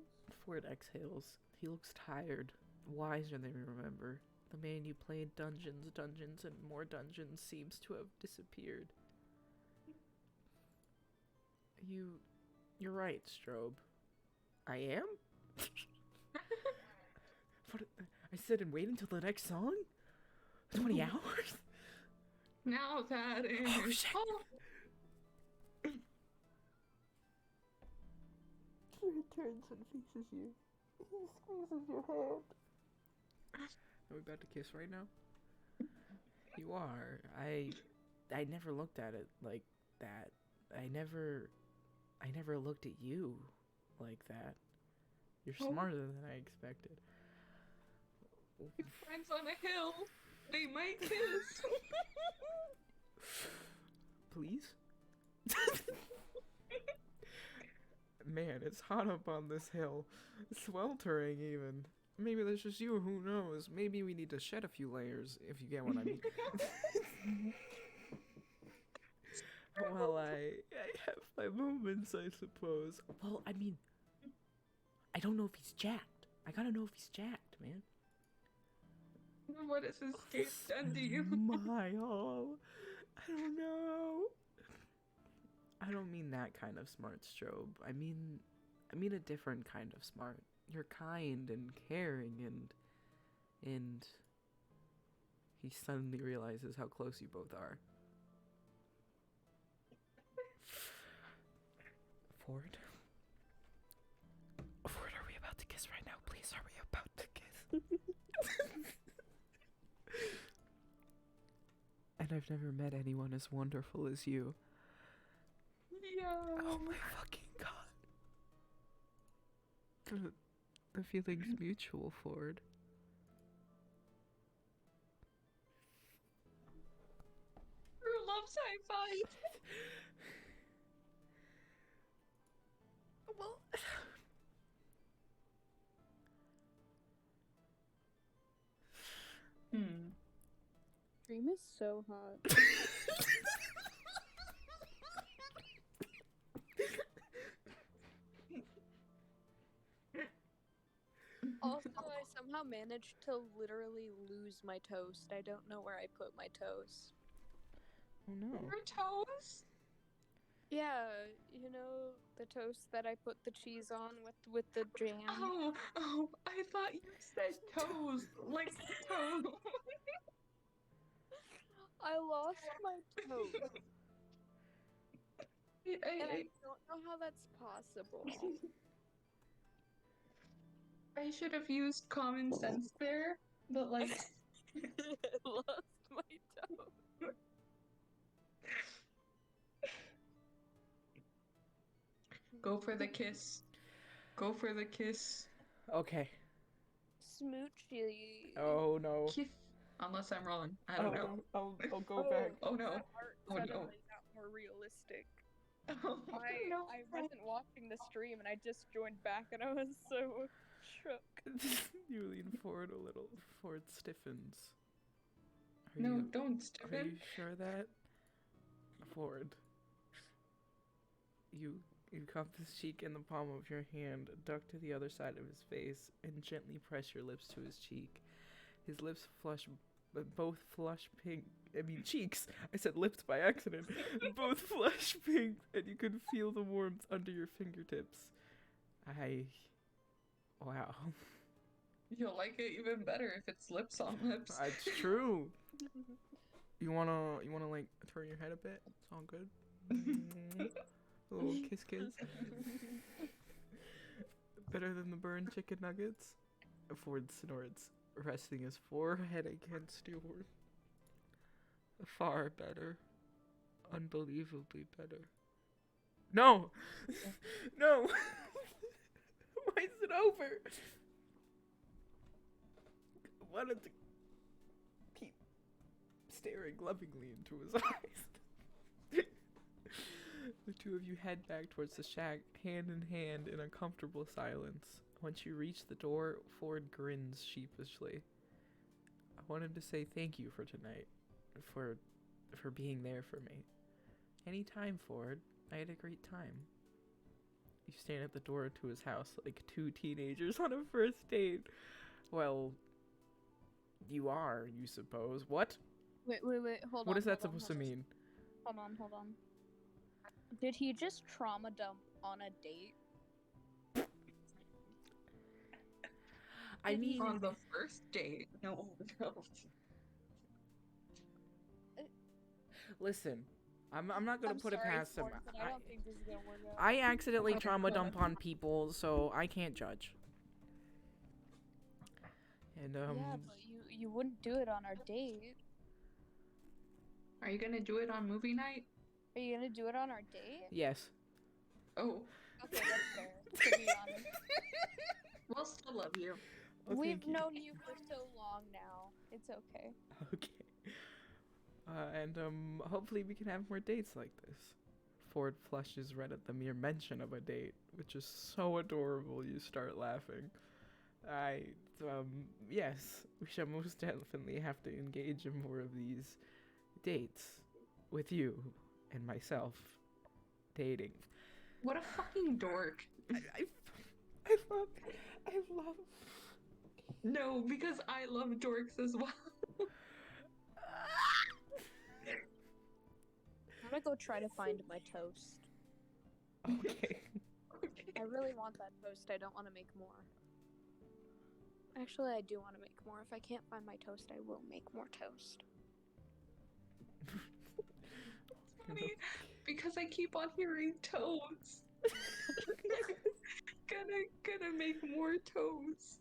Ford exhales. He looks tired, wiser than we remember. The man you played dungeons, and more dungeons seems to have disappeared. You're right, Strobe. I am? What? I said and wait until the next song? 20 hours? Now that is. Oh, shit. He turns and faces you. He squeezes your hand. Are we about to kiss right now? You are. I never looked at it like that. I never looked at you like that. You're Oh. smarter than I expected. Friends on a hill. They might kiss. Please? Man, it's hot up on this hill. Sweltering even. Maybe that's just you, who knows? Maybe we need to shed a few layers, if you get what I mean. Well, I have my moments, I suppose. Well, I mean, I don't know if he's jacked. I gotta know if he's jacked, man. What has his case done to you? Smile. I don't know. I don't mean that kind of smart, Strobe. I mean a different kind of smart. You're kind and caring and he suddenly realizes how close you both are. Ford? Ford, are we about to kiss right now? Please, are we about to kiss? And I've never met anyone as wonderful as you. Yeah. Oh my fucking god. The feeling's mutual, Ford. True love's high five. Well, Dream is so hot. Also, I somehow managed to literally lose my toast. I don't know where I put my toast. Oh no. Your toes? Yeah, you know the toast that I put the cheese on with the jam. Oh, I thought you said toes, like toes. I lost my toast, and I I, don't know how that's possible. I should have used common sense there, but like, I lost my toast. go for the kiss. Go for the kiss. Okay. Smoochy. Oh no. Kiss. Unless I'm wrong. I don't know. I'll go back. Oh no. That art Oh no. suddenly got more realistic. Oh no. I wasn't watching the stream and I just joined back and I was so shook. You lean forward a little before it stiffens. No, don't, Are Stephen. you sure that? Ford. You cup his cheek in the palm of your hand, duck to the other side of his face, and gently press your lips to his cheek. His lips both flush pink. I mean cheeks. I said lips by accident. Both flush pink, and you can feel the warmth under your fingertips. Wow. You'll like it even better if it's lips on lips. That's true. You wanna like turn your head a bit? It's all good. A little kiss. Better than the burned chicken nuggets? Ford snorts, resting his forehead against yours. Far better. Unbelievably better. No! No! Why is it over? I wanted to keep staring lovingly into his eyes. The two of you head back towards the shack, hand in hand in a comfortable silence. Once you reach the door, Ford grins sheepishly. I wanted to say thank you for tonight, for being there for me. Anytime, Ford. I had a great time. You stand at the door to his house like two teenagers on a first date. Well, you are, you suppose. What? Wait, hold on. What is that hold on, supposed to mean? Hold on. Did he just trauma dump on a date? I mean, On the first date. No. listen, I'm not gonna I'm put sorry, it past him. Ford, but I don't think this is gonna work out. I accidentally Okay, trauma go dump on people, so I can't judge. And Yeah, but you wouldn't do it on our date. Are you gonna do it on movie night? Are you gonna do it on our date? yes. Oh, Okay, that's fair. To be honest, we'll still love you. Oh, we've thank you. known you for so long now. It's okay. Okay. And hopefully we can have more dates like this. Ford flushes red at the mere mention of a date, which is so adorable you start laughing. Yes, we shall most definitely have to engage in more of these dates with you and myself. Dating. What a fucking dork. I love. No, because I love dorks as well. I'm gonna go try to find my toast. Okay. I really want that toast. I don't want to make more. Actually, I do want to make more. If I can't find my toast, I will make more toast. Funny, because I keep on hearing toes. gonna make more toes.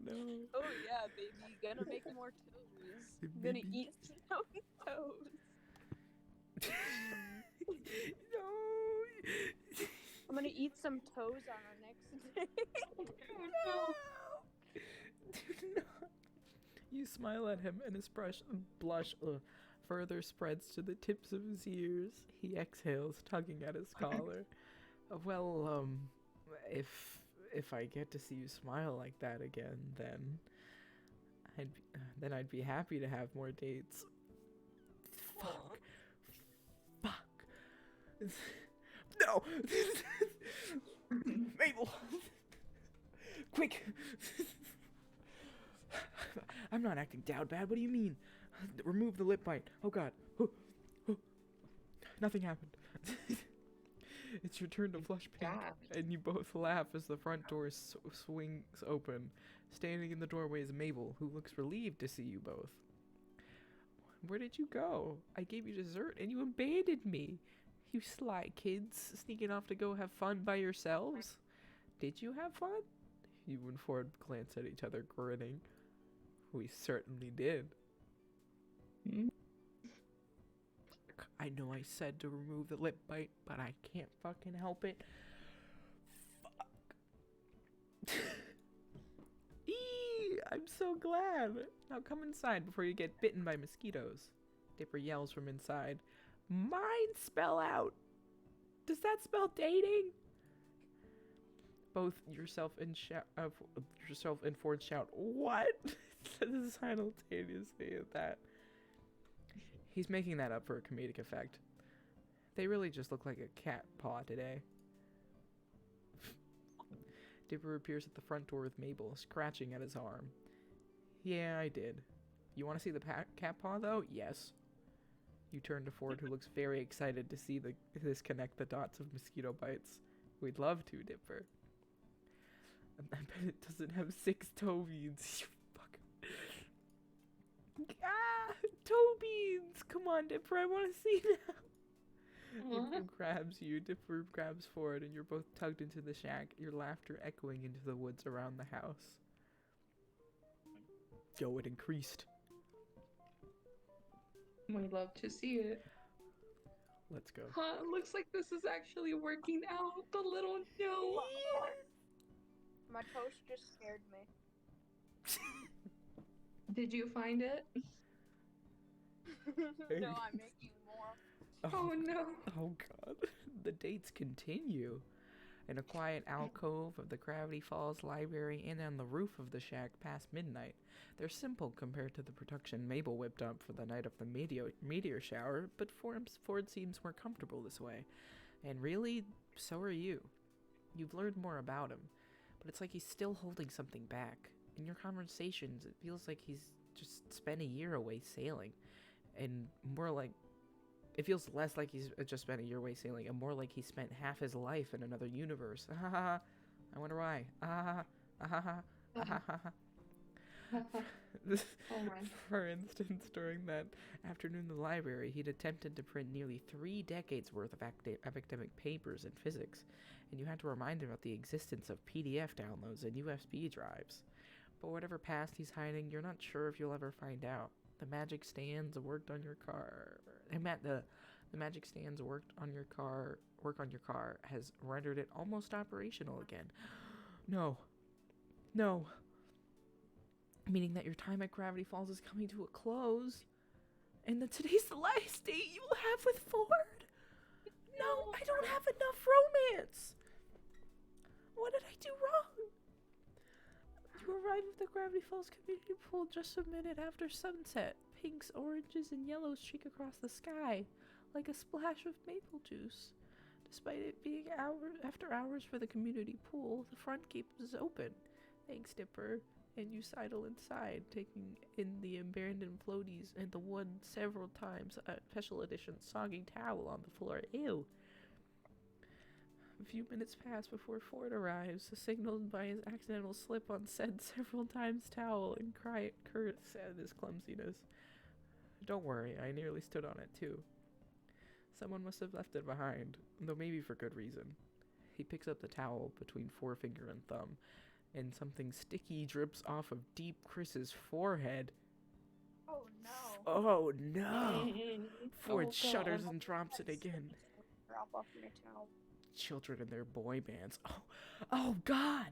No. Oh yeah, baby, gonna make more toes. Gonna Baby. eat some toes. No. I'm gonna eat some toes on our next date. Oh no. Do not. You smile at him, and his blush further spreads to the tips of his ears. He exhales, tugging at his collar. Well, if I get to see you smile like that again, then I'd be happy to have more dates. Fuck. No. Mabel. Quick. I'm not acting down bad. What do you mean? Remove the lip bite. Oh God. Nothing happened. It's your turn to flush pink, Gasped. and you both laugh as the front door swings open. Standing in the doorway is Mabel, who looks relieved to see you both. Where did you go? I gave you dessert, and you abandoned me. You sly kids, sneaking off to go have fun by yourselves. Did you have fun? You and Ford glance at each other, grinning. We certainly did. Hmm? I know I said to remove the lip bite, but I can't fucking help it. Fuck. Eee! I'm so glad. Now come inside before you get bitten by mosquitoes. Dipper yells from inside. Mine spell out. Does that spell dating? Both yourself and Ford shout, what? Simultaneously at that. He's making that up for a comedic effect. They really just look like a cat paw today. Dipper appears at the front door with Mabel, scratching at his arm. Yeah, I did. You want to see the cat paw, though? Yes. You turn to Ford, who looks very excited to see this connect the dots of mosquito bites. We'd love to, Dipper. I bet it doesn't have 6 toe beads. You fuck. Ah! Toe beads! Come on, Dipper, I want to see now. Dipper grabs you, Dipper grabs Ford, and you're both tugged into the shack, your laughter echoing into the woods around the house. Yo, it increased. We love to see it. Let's go. Huh, looks like this is actually working out. The little no. My toast just scared me. Did you find it? No, I'm making more. Oh no. Oh god. The dates continue. In a quiet alcove of the Gravity Falls Library and on the roof of the shack past midnight. They're simple compared to the production Mabel whipped up for the night of the meteor shower, but Ford seems more comfortable this way. And really, so are you. You've learned more about him, but it's like he's still holding something back. In your conversations, it feels like he's just spent a year away sailing, and more like it feels less like he's just spent a year away sailing, and more like he spent half his life in another universe. I wonder why. Oh my. For instance, during that afternoon in the library, he'd attempted to print nearly 3 decades worth of academic papers in physics, and you had to remind him about the existence of PDF downloads and USB drives. But whatever past he's hiding, you're not sure if you'll ever find out. The magic stands worked on your car. The magic stands work on your car has rendered it almost operational again. No. Meaning that your time at Gravity Falls is coming to a close, and that today's the last date you will have with Ford. No, I don't have enough romance. What did I do wrong? You arrive at the Gravity Falls community pool just a minute after sunset. Pinks, oranges, and yellows streak across the sky like a splash of maple juice. Despite it being after hours for the community pool, the front gate is open. Thanks, Dipper. And you sidle inside, taking in the abandoned floaties and the one several times a special edition soggy towel on the floor. Ew. A few minutes pass before Ford arrives, signaled by his accidental slip on said several times towel and curse at his clumsiness. Don't worry, I nearly stood on it too. Someone must have left it behind, though maybe for good reason. He picks up the towel between forefinger and thumb, and something sticky drips off of Deep Chris's forehead. Oh no. Oh no! Ford Oh, shudders God. and drops it again. Drop off my towel. Children and their boy bands. Oh God!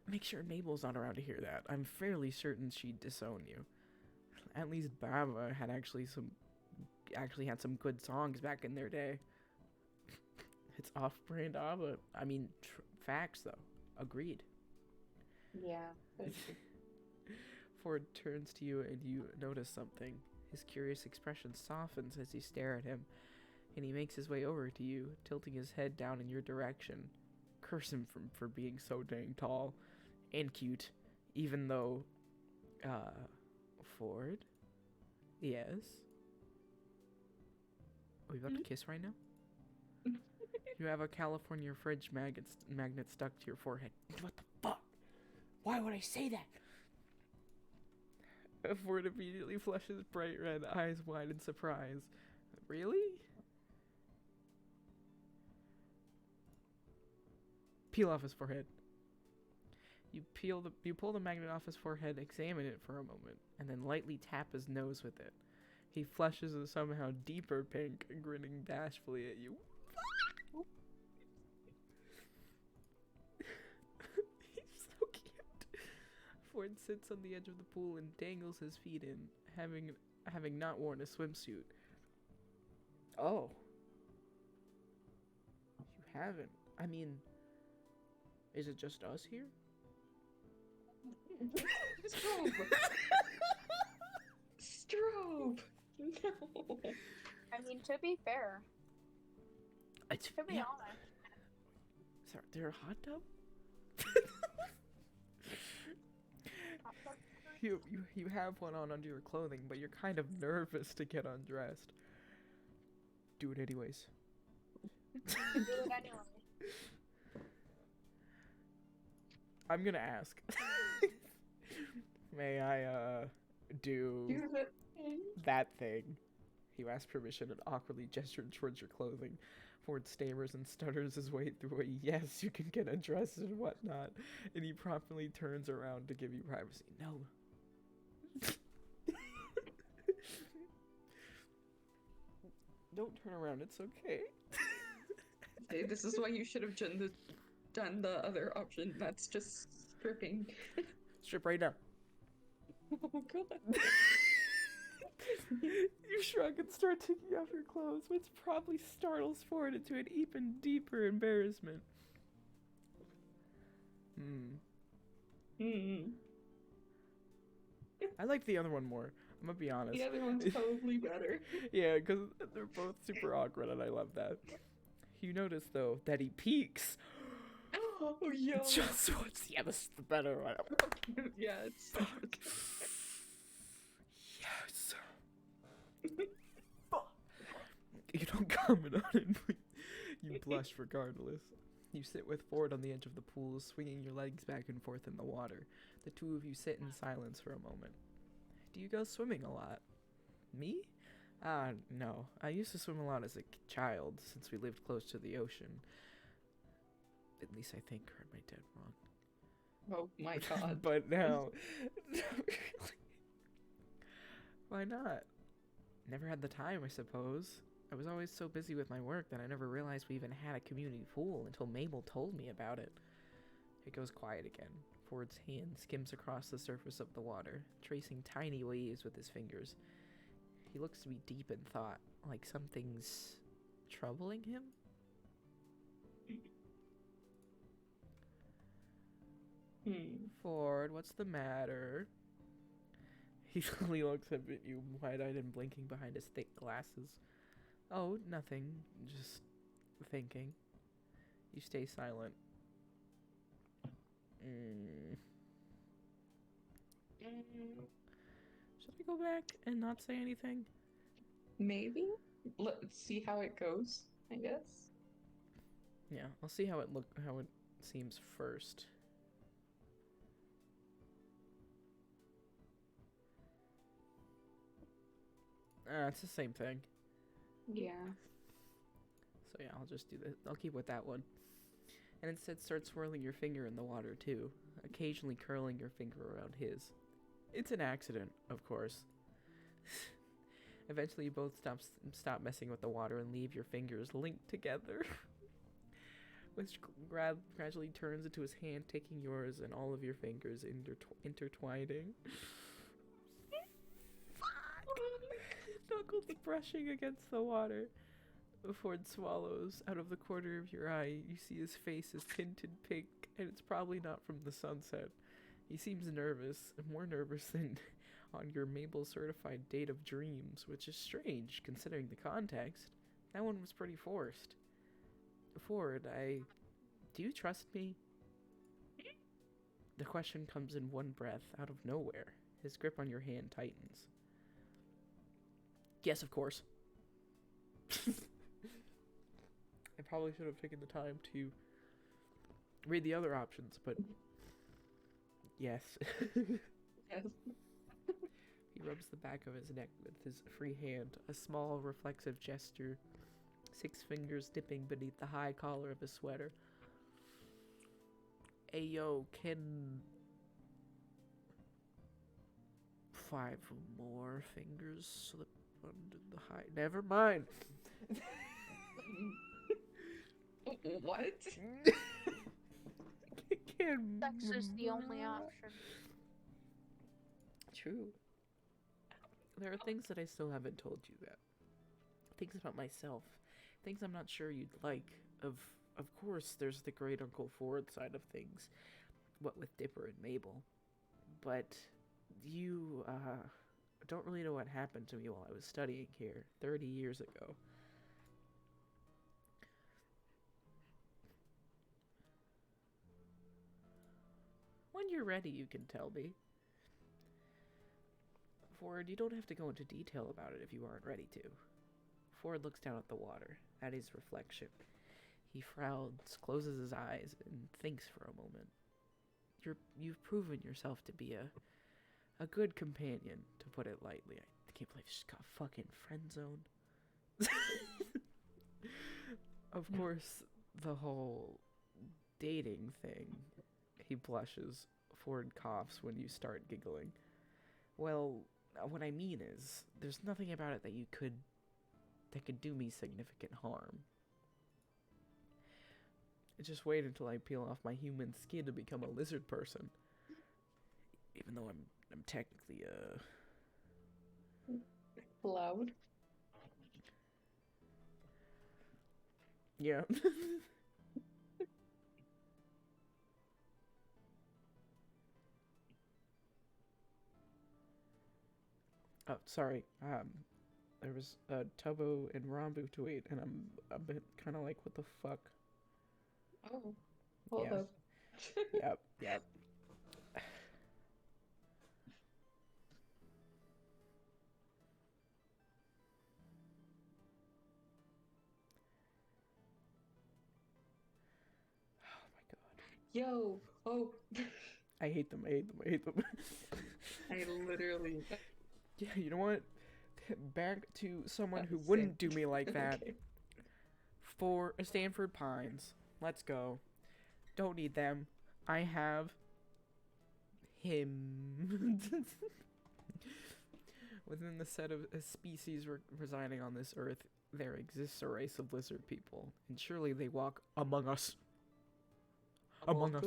Make sure Mabel's not around to hear that. I'm fairly certain she'd disown you. At least Bava had actually had some good songs back in their day. It's off-brand Ava. I mean, facts though. Agreed. Yeah. Ford turns to you and you notice something. His curious expression softens as you stare at him, and he makes his way over to you, tilting his head down in your direction. Curse him for being so dang tall and cute, even though, Ford? Yes? we about to kiss right now? You have a California fridge magnet stuck to your forehead. What the fuck? Why would I say that? Ford immediately flushes bright red, eyes wide in surprise. Really? Peel off his forehead. You pull the magnet off his forehead, examine it for a moment, and then lightly tap his nose with it. He flushes a somehow deeper pink, grinning bashfully at you. He's so cute. Ford sits on the edge of the pool and dangles his feet in, having not worn a swimsuit. Oh. You haven't. I mean, is it just us here? Strobe! Strobe! No. I mean, to be fair, It's, to be yeah. honest, Sorry, there a hot tub? You have one on under your clothing, but you're kind of nervous to get undressed. Do it anyways. do it anyway. I'm gonna ask. May I do Do the thing. that thing? You ask permission and awkwardly gesture towards your clothing. Ford stammers and stutters his way through a yes, you can get undressed and whatnot, and he promptly turns around to give you privacy. No. Don't turn around, it's okay. Hey, this is why you should have done the other option. That's just stripping. Strip right now. Oh god. You shrug and start taking off your clothes, which probably startles Ford into an even deeper embarrassment. I like the other one more. I'm gonna be honest. The other one's probably better. Yeah, because they're both super awkward, and I love that. You notice, though, that he peeks. Oh, yo. Just once. Yeah, this is the better one. Yeah, it's Fuck. Yes. Fuck. You don't comment on it, but you blush regardless. You sit with Ford on the edge of the pool, swinging your legs back and forth in the water. The two of you sit in silence for a moment. Do you go swimming a lot? Me? No. I used to swim a lot as a child, since we lived close to the ocean. At least I think. Or am I dead wrong? Oh my god. But now... Why not? Never had the time, I suppose. I was always so busy with my work that I never realized we even had a community pool until Mabel told me about it. It goes quiet again. Ford's hand skims across the surface of the water, tracing tiny waves with his fingers. He looks to be deep in thought, like something's troubling him? Ford, what's the matter? He slowly looks up at you, wide-eyed and blinking behind his thick glasses. Oh, nothing. Just thinking. You stay silent. Should I go back and not say anything? Maybe? Let's see how it goes, I guess. Yeah, I'll see how it seems first. It's the same thing. Yeah. So yeah, I'll just do this. I'll keep with that one. And instead start swirling your finger in the water too, occasionally curling your finger around his. It's an accident, of course. Eventually you both stop messing with the water and leave your fingers linked together. Which gradually turns into his hand taking yours and all of your fingers intertwining. Knuckles brushing against the water. Ford swallows. Out of the corner of your eye, you see his face is tinted pink, and it's probably not from the sunset. He seems nervous, more nervous than on your Mabel certified date of dreams, which is strange considering the context. That one was pretty forced. Ford, do you trust me? The question comes in one breath, out of nowhere. His grip on your hand tightens. Yes, of course. I probably should have taken the time to read the other options, but yes. Yes. He rubs the back of his neck with his free hand, a small reflexive gesture, 6 fingers dipping beneath the high collar of his sweater. Ayo, can 5 more fingers slip under the high? Never mind. What? Sex is the only option. True. There are things that I still haven't told you about. Things about myself. Things I'm not sure you'd like. Of course, there's the great Uncle Ford side of things. What with Dipper and Mabel. But you, don't really know what happened to me while I was studying here 30 years ago. When you're ready, you can tell me. Ford, you don't have to go into detail about it if you aren't ready to. Ford looks down at the water, at his reflection. He frowns, closes his eyes, and thinks for a moment. You've proven yourself to be a good companion, to put it lightly. I can't believe she just got fucking friend zoned. Of course, the whole dating thing. He blushes. Ford coughs when you start giggling. Well, what I mean is, there's nothing about it that could do me significant harm. Just wait until I peel off my human skin to become a lizard person. Even though I'm technically Loud. yeah. Oh, sorry. There was Tubbo and Rambu to eat, and I'm a bit kind of like, what the fuck? Oh. Hold Yeah. up. Yep. Oh my god. Yo. Oh. I hate them. I literally. Yeah, you know what? Back to someone who Same. wouldn't do me like that. Okay. For Stanford Pines. Let's go. Don't need them. I have him. Within the set of species residing on this earth, there exists a race of lizard people, and surely they walk among us. Among us.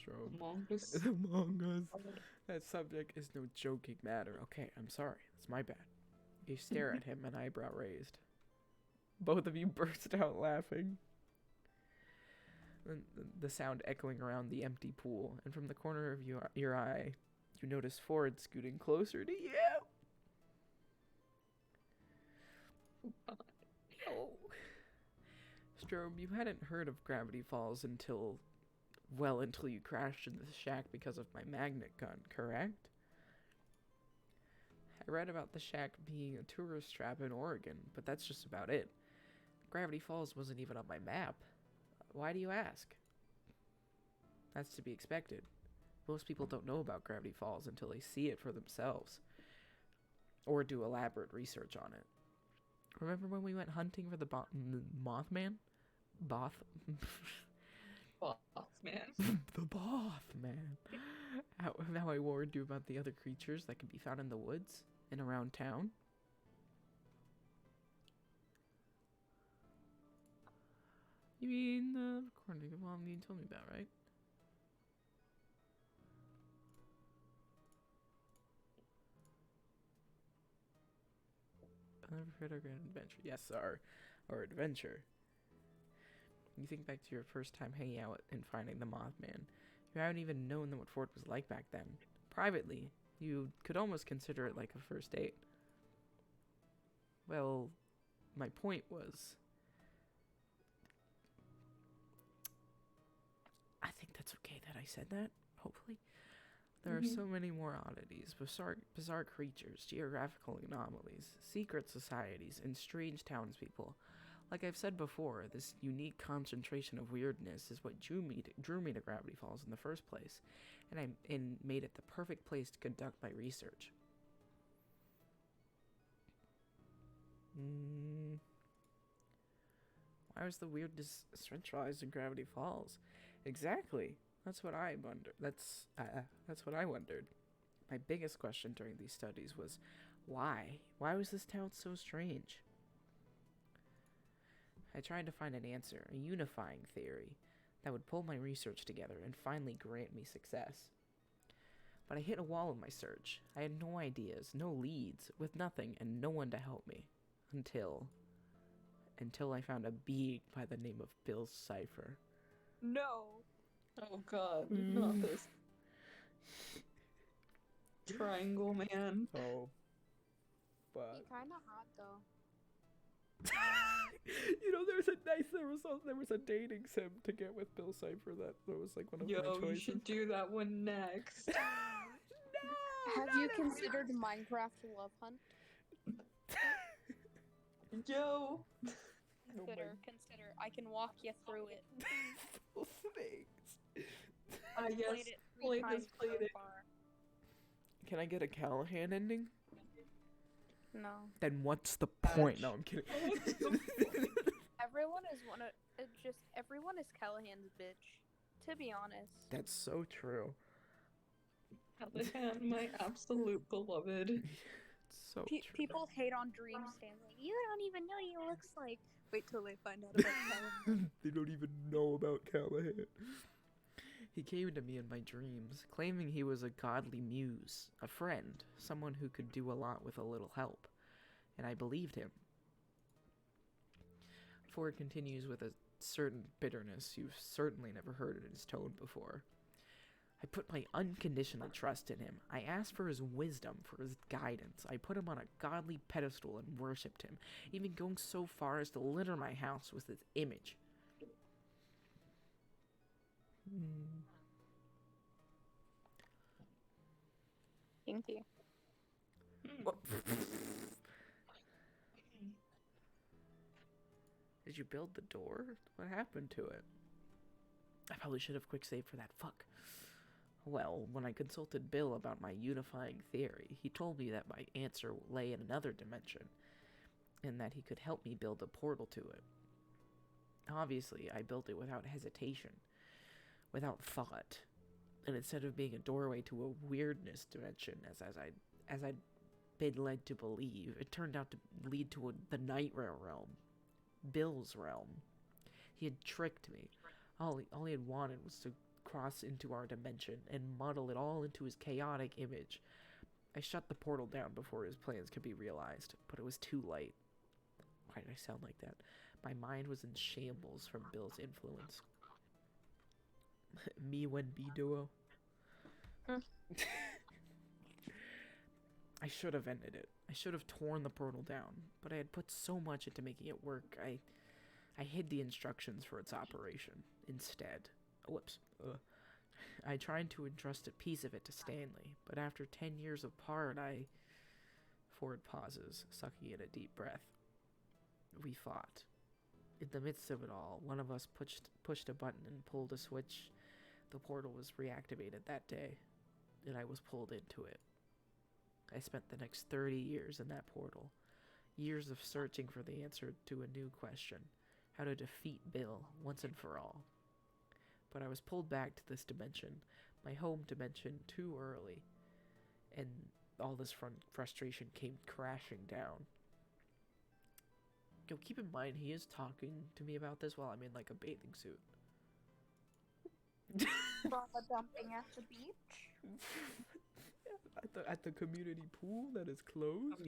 Strobe. Among us. Among us. That subject is no joking matter. Okay, I'm sorry. It's my bad. You stare at him, an eyebrow raised. Both of you burst out laughing. The sound echoing around the empty pool, and from the corner of your eye, you notice Ford scooting closer to you. Oh. Strobe, you hadn't heard of Gravity Falls until you crashed into the shack because of my magnet gun, correct? I read about the shack being a tourist trap in Oregon, but that's just about it. Gravity Falls wasn't even on my map. Why do you ask? That's to be expected. Most people don't know about Gravity Falls until they see it for themselves. Or do elaborate research on it. Remember when we went hunting for the Mothman? Both? Man. The Mothman. How I warned you about the other creatures that can be found in the woods and around town? You mean the recording of mom you told me about, right? I'll never forget our grand adventure. Yes, our adventure. You think back to your first time hanging out and finding the Mothman. You haven't even known what Fort was like back then. Privately, you could almost consider it like a first date. Well, my point was, I think that's okay that I said that, hopefully. There are so many more oddities, bizarre creatures, geographical anomalies, secret societies, and strange townspeople. Like I've said before, this unique concentration of weirdness is what drew me to Gravity Falls in the first place, and made it the perfect place to conduct my research. Why was the weirdness centralized in Gravity Falls? Exactly. That's what I wondered. That's what I wondered. My biggest question during these studies was, why? Why was this town so strange? I tried to find an answer, a unifying theory that would pull my research together and finally grant me success. But I hit a wall in my search. I had no ideas, no leads, with nothing and no one to help me. Until I found a being by the name of Bill Cipher. No. Oh god, not this. Triangle man. Oh. He But kinda hot though. there was a dating sim to get with Bill Cipher that was like one of my Yo, choices. you should do that one next. Have you considered Minecraft Love Hunt? Yo. Consider. I can walk you through it. Thanks. Yes. Played it 3 Played times this, played so it. far. Can I get a Callahan ending? No. Then what's the point? No, I'm kidding. Everyone is Callahan's bitch. To be honest. That's so true. Callahan, my absolute beloved. It's so true. People hate on Dream Stanley. You don't even know what he looks like. Wait till they find out about Callahan. They don't even know about Callahan. He came to me in my dreams, claiming he was a godly muse, a friend, someone who could do a lot with a little help. And I believed him. Ford continues with a certain bitterness you've certainly never heard in his tone before. I put my unconditional trust in him. I asked for his wisdom, for his guidance. I put him on a godly pedestal and worshipped him, even going so far as to litter my house with his image. Kinky. Did you build the door? What happened to it? I probably should have quick saved for that. Fuck. Well, when I consulted Bill about my unifying theory, he told me that my answer lay in another dimension, and that he could help me build a portal to it. Obviously, I built it without hesitation, without thought, and instead of being a doorway to a weirdness dimension, as I'd been led to believe, it turned out to lead to the Nightmare realm, Bill's realm. He had tricked me. All he had wanted was to cross into our dimension and muddle it all into his chaotic image. I shut the portal down before his plans could be realized, but it was too late. Why did I sound like that? My mind was in shambles from Bill's influence. Me when B duo. I should have ended it. I should have torn the portal down, but I had put so much into making it work, I hid the instructions for its operation instead. Whoops. I tried to entrust a piece of it to Stanley, but after 10 years apart, Ford pauses, sucking in a deep breath. We fought. In the midst of it all, one of us pushed a button and pulled a switch. The portal was reactivated that day, and I was pulled into it. I spent the next 30 years in that portal. Years of searching for the answer to a new question. How to defeat Bill once and for all. But I was pulled back to this dimension, my home dimension, too early. And all this frustration came crashing down. Yo, keep in mind, he is talking to me about this while I'm in, like, a bathing suit. Trauma dumping at the beach. At the community pool that is closed.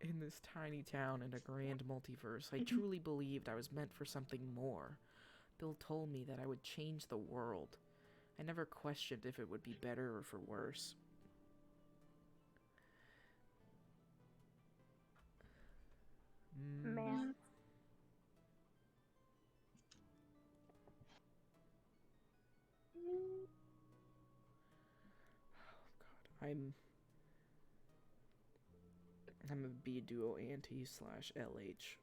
In this tiny town in a grand multiverse, I truly believed I was meant for something more. Bill told me that I would change the world. I never questioned if it would be better or for worse. Man. I'm a B duo anti slash LH.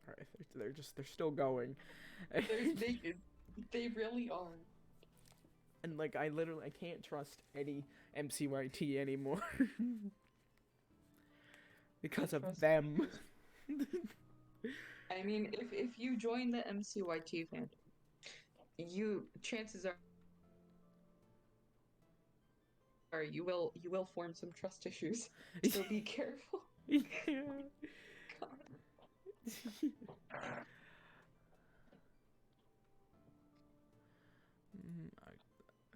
Sorry, they're still going. They really are. And like I can't trust any MCYT anymore because of Trust them. I mean, if you join the MCYT fandom, chances are you will form some trust issues. So be careful. Yeah. God.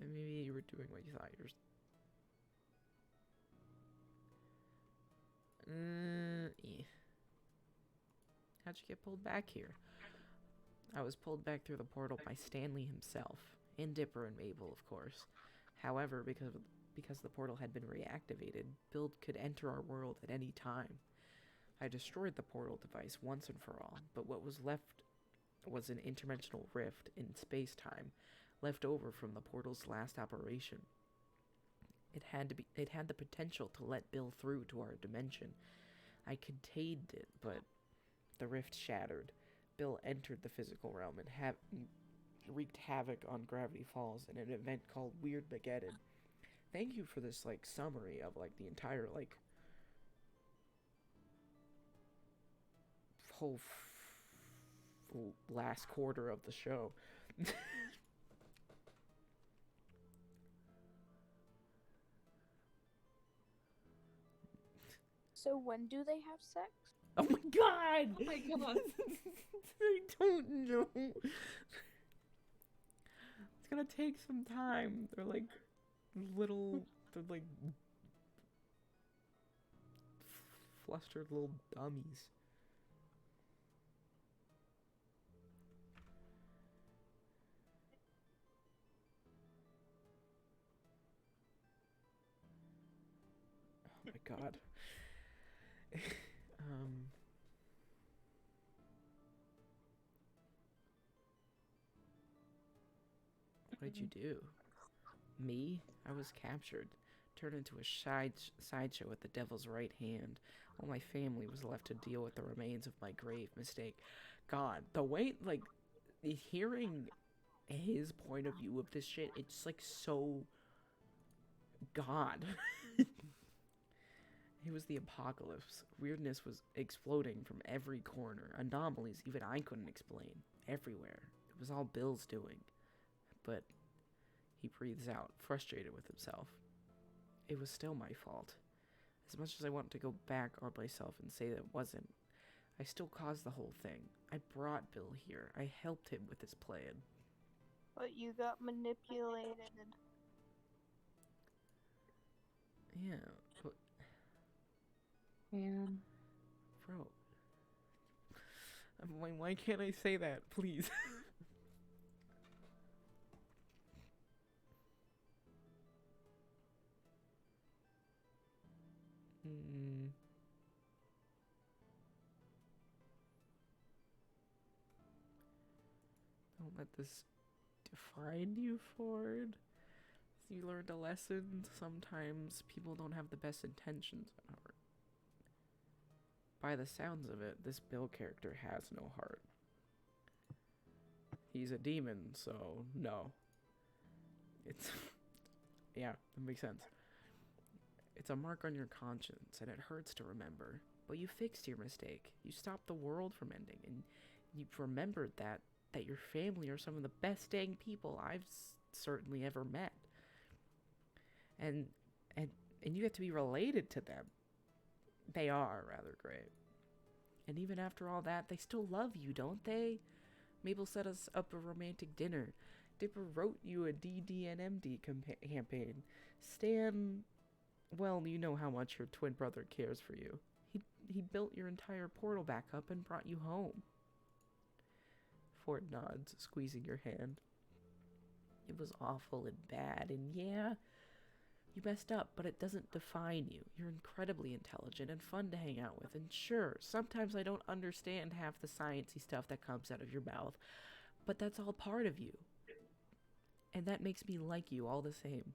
Maybe you were doing what you thought you were. Yeah. How'd you get pulled back here? I was pulled back through the portal by Stanley himself, and Dipper and Mabel, of course. However, because the portal had been reactivated, Bill could enter our world at any time. I destroyed the portal device once and for all, but what was left was an interdimensional rift in space-time, left over from the portal's last operation. It had the potential to let Bill through to our dimension. I contained it, but the rift shattered. Bill entered the physical realm and wreaked havoc on Gravity Falls in an event called Weird Mageddon. Thank you for this summary of the entire whole last quarter of the show. So when do they have sex? Oh my god! Oh my god. I don't know. It's gonna take some time. They're flustered little dummies. Oh my god. What did you do? Me? I was captured, turned into a sideshow at the devil's right hand. All my family was left to deal with the remains of my grave mistake. God, the way, hearing his point of view of this shit, it's so God. It was the apocalypse. Weirdness was exploding from every corner. Anomalies even I couldn't explain. Everywhere. It was all Bill's doing. But he breathes out, frustrated with himself. It was still my fault. As much as I want to go back on myself and say that it wasn't, I still caused the whole thing. I brought Bill here. I helped him with his plan. But you got manipulated. Yeah, but... Man. Bro. Why can't I say that, please? Don't let this define you, Ford. You learned a lesson. Sometimes people don't have the best intentions at heart. By the sounds of it, this Bill character has no heart. He's a demon, so no. It's... yeah, that makes sense. It's a mark on your conscience, and it hurts to remember. But you fixed your mistake. You stopped the world from ending, and you've remembered that your family are some of the best dang people I've certainly ever met. And you have to be related to them. They are rather great. And even after all that, they still love you, don't they? Mabel set us up a romantic dinner. Dipper wrote you a DD and MD campaign. Stan, well, you know how much your twin brother cares for you. He built your entire portal back up and brought you home. Ford nods, squeezing your hand. It was awful and bad, and yeah, you messed up, but it doesn't define you. You're incredibly intelligent and fun to hang out with, and sure, sometimes I don't understand half the sciencey stuff that comes out of your mouth, but that's all part of you. And that makes me like you all the same.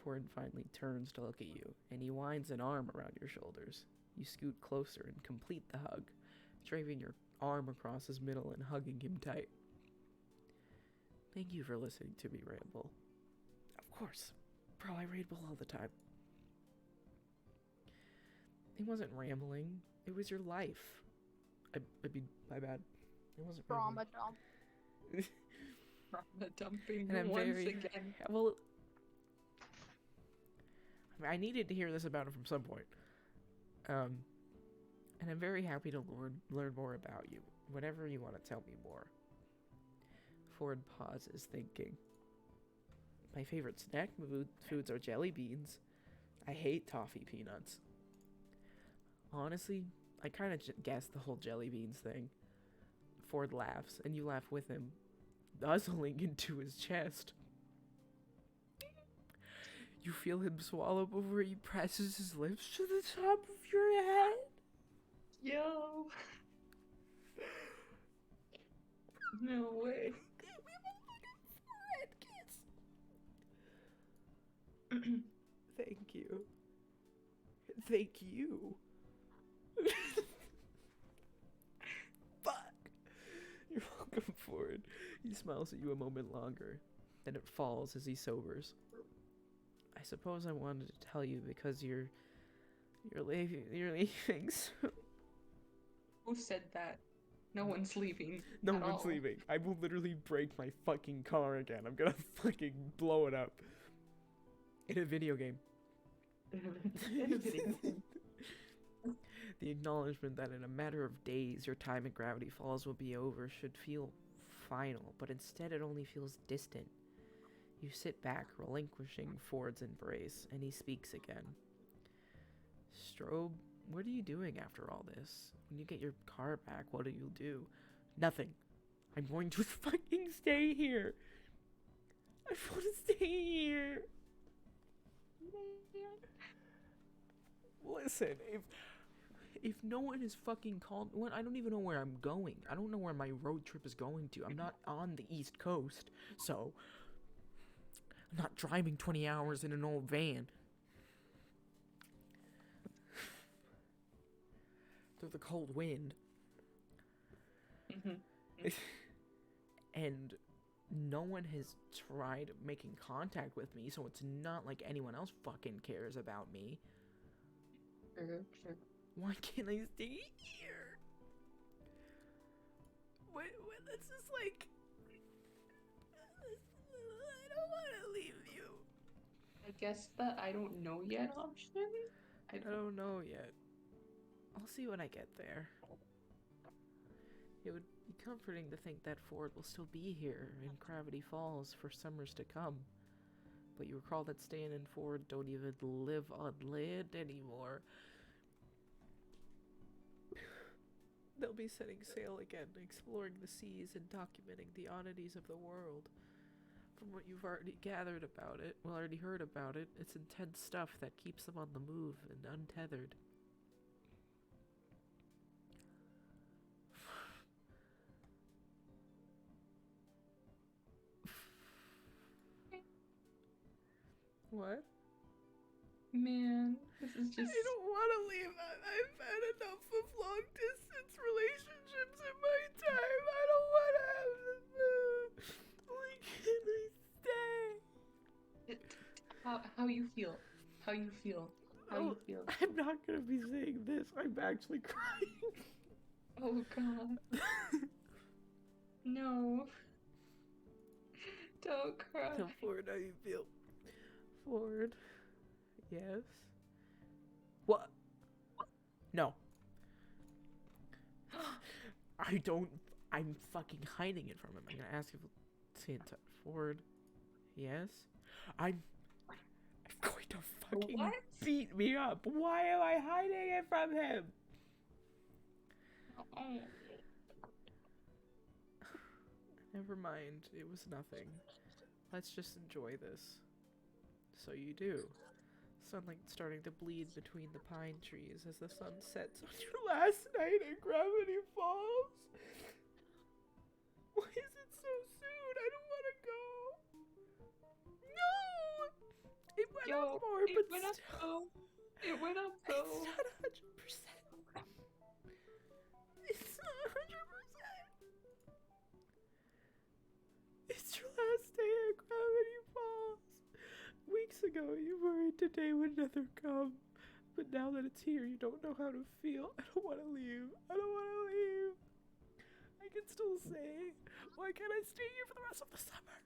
Ford finally turns to look at you, and he winds an arm around your shoulders. You scoot closer and complete the hug, draping your arm across his middle and hugging him tight. Thank you for listening to me ramble. Of course, bro, I ramble all the time. It wasn't rambling. It was your life. I mean, my bad. It wasn't Trauma rambling. dump. Trauma dumping And I'm once very again. well. I needed to hear this about him from some point. And I'm very happy to learn more about you. Whatever you want to tell me more. Ford pauses, thinking. My favorite snack foods are jelly beans. I hate toffee peanuts. Honestly, I kind of guessed the whole jelly beans thing. Ford laughs, and you laugh with him, nuzzling into his chest. You feel him swallow before he presses his lips to the top of your head. Yo. No way. Thank you. Thank you. Fuck. You're welcome, Ford. He smiles at you a moment longer. Then it falls as he sobers. I suppose I wanted to tell you because you're leaving soon. Who said that? No one's leaving. No at one's all. leaving. I will literally break my fucking car again. I'm gonna fucking blow it up. In a video game. The acknowledgement that in a matter of days your time at Gravity Falls will be over should feel final, but instead it only feels distant. You sit back, relinquishing Ford's embrace, and he speaks again. Strobe, what are you doing after all this? When you get your car back, what do you do? Nothing. I'm going to fucking stay here. I want to stay here. Listen, if no one is fucking called, I don't even know where I'm going. I don't know where my road trip is going to. I'm not on the East Coast, so I'm not driving 20 hours in an old van through the cold wind. And no one has tried making contact with me, so it's not like anyone else fucking cares about me. Sure. Why can't I stay here? What, that's just like... I don't want to leave you. I guess that I don't know yet option. I don't know yet. I'll see when I get there. It would be comforting to think that Ford will still be here in Gravity Falls for summers to come. But you recall that Stan and Ford don't even live on land anymore. They'll be setting sail again, exploring the seas and documenting the oddities of the world. From what you've already gathered about it, already heard about it, it's intense stuff that keeps them on the move and untethered. What? Man, this is just. I don't want to leave. I've had enough of long distance relationships in my time. I don't want to have them. Why can't I stay? How you feel? How you feel? How you feel? I'm not gonna be saying this. I'm actually crying. Oh God. No. Don't cry. Tell Ford how you feel. Ford. Yes. What? No. I don't. I'm fucking hiding it from him. I'm gonna ask if Santa. Ford. Yes. I'm going to fucking What? beat me up. Why am I hiding it from him? Oh. Never mind. It was nothing. Let's just enjoy this. So you do. Sunlight starting to bleed between the pine trees as the sun sets on your last night at Gravity Falls. Why is it so soon? I don't want to go. No! anymore, It but went up still, though. It went up it's though. not 100%. It's not 100%. It's your last day at Gravity Falls. Weeks ago, you worried today would never come. But now that it's here, you don't know how to feel. I don't want to leave. I don't want to leave. I can still say, why can't I stay here for the rest of the summer?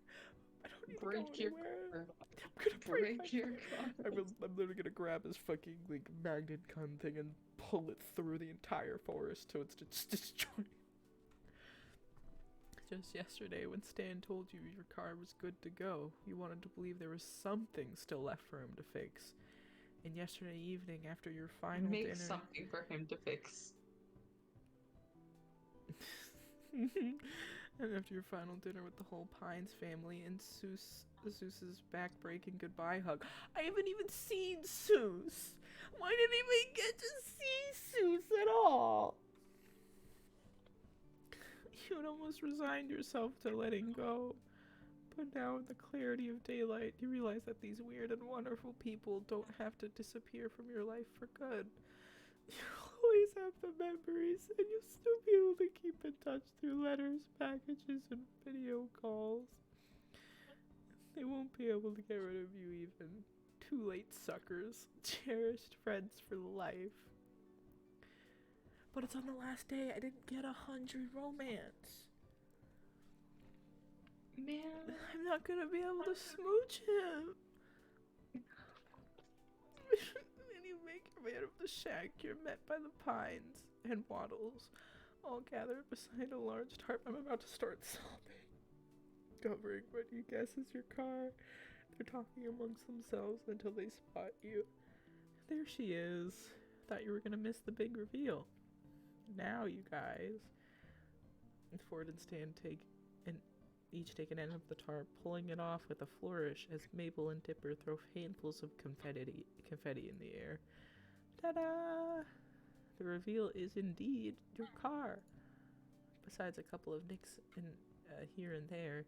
I don't need Break to your go anywhere. car. I'm gonna break Break your car. car. I'm literally gonna grab his fucking like magnet gun thing and pull it through the entire forest so it's just destroyed. Just yesterday, when Stan told you your car was good to go, you wanted to believe there was something still left for him to fix. And yesterday evening, after your final Make dinner, something for him to fix. and after your final dinner with the whole Pines family and Zeus's back-breaking goodbye hug, I haven't even seen Zeus. Why didn't we get to see Zeus at all? You had almost resigned yourself to letting go. But now in the clarity of daylight, you realize that these weird and wonderful people don't have to disappear from your life for good. You'll always have the memories, and you'll still be able to keep in touch through letters, packages, and video calls. They won't be able to get rid of you even. Too late, suckers. Cherished friends for life. But it's on the last day. I didn't get 100 romance. Man. I'm not gonna be able to smooch him. When you make your way out of the shack, you're met by the pines and wattles, all gathered beside a large tarp. I'm about to start sobbing. Covering what you guess is your car. They're talking amongst themselves until they spot you. There she is. Thought you were gonna miss the big reveal. Now, you guys. Ford and Stan each take an end of the tarp, pulling it off with a flourish as Mabel and Dipper throw handfuls of confetti in the air. Ta-da! The reveal is indeed your car. Besides a couple of nicks here and there,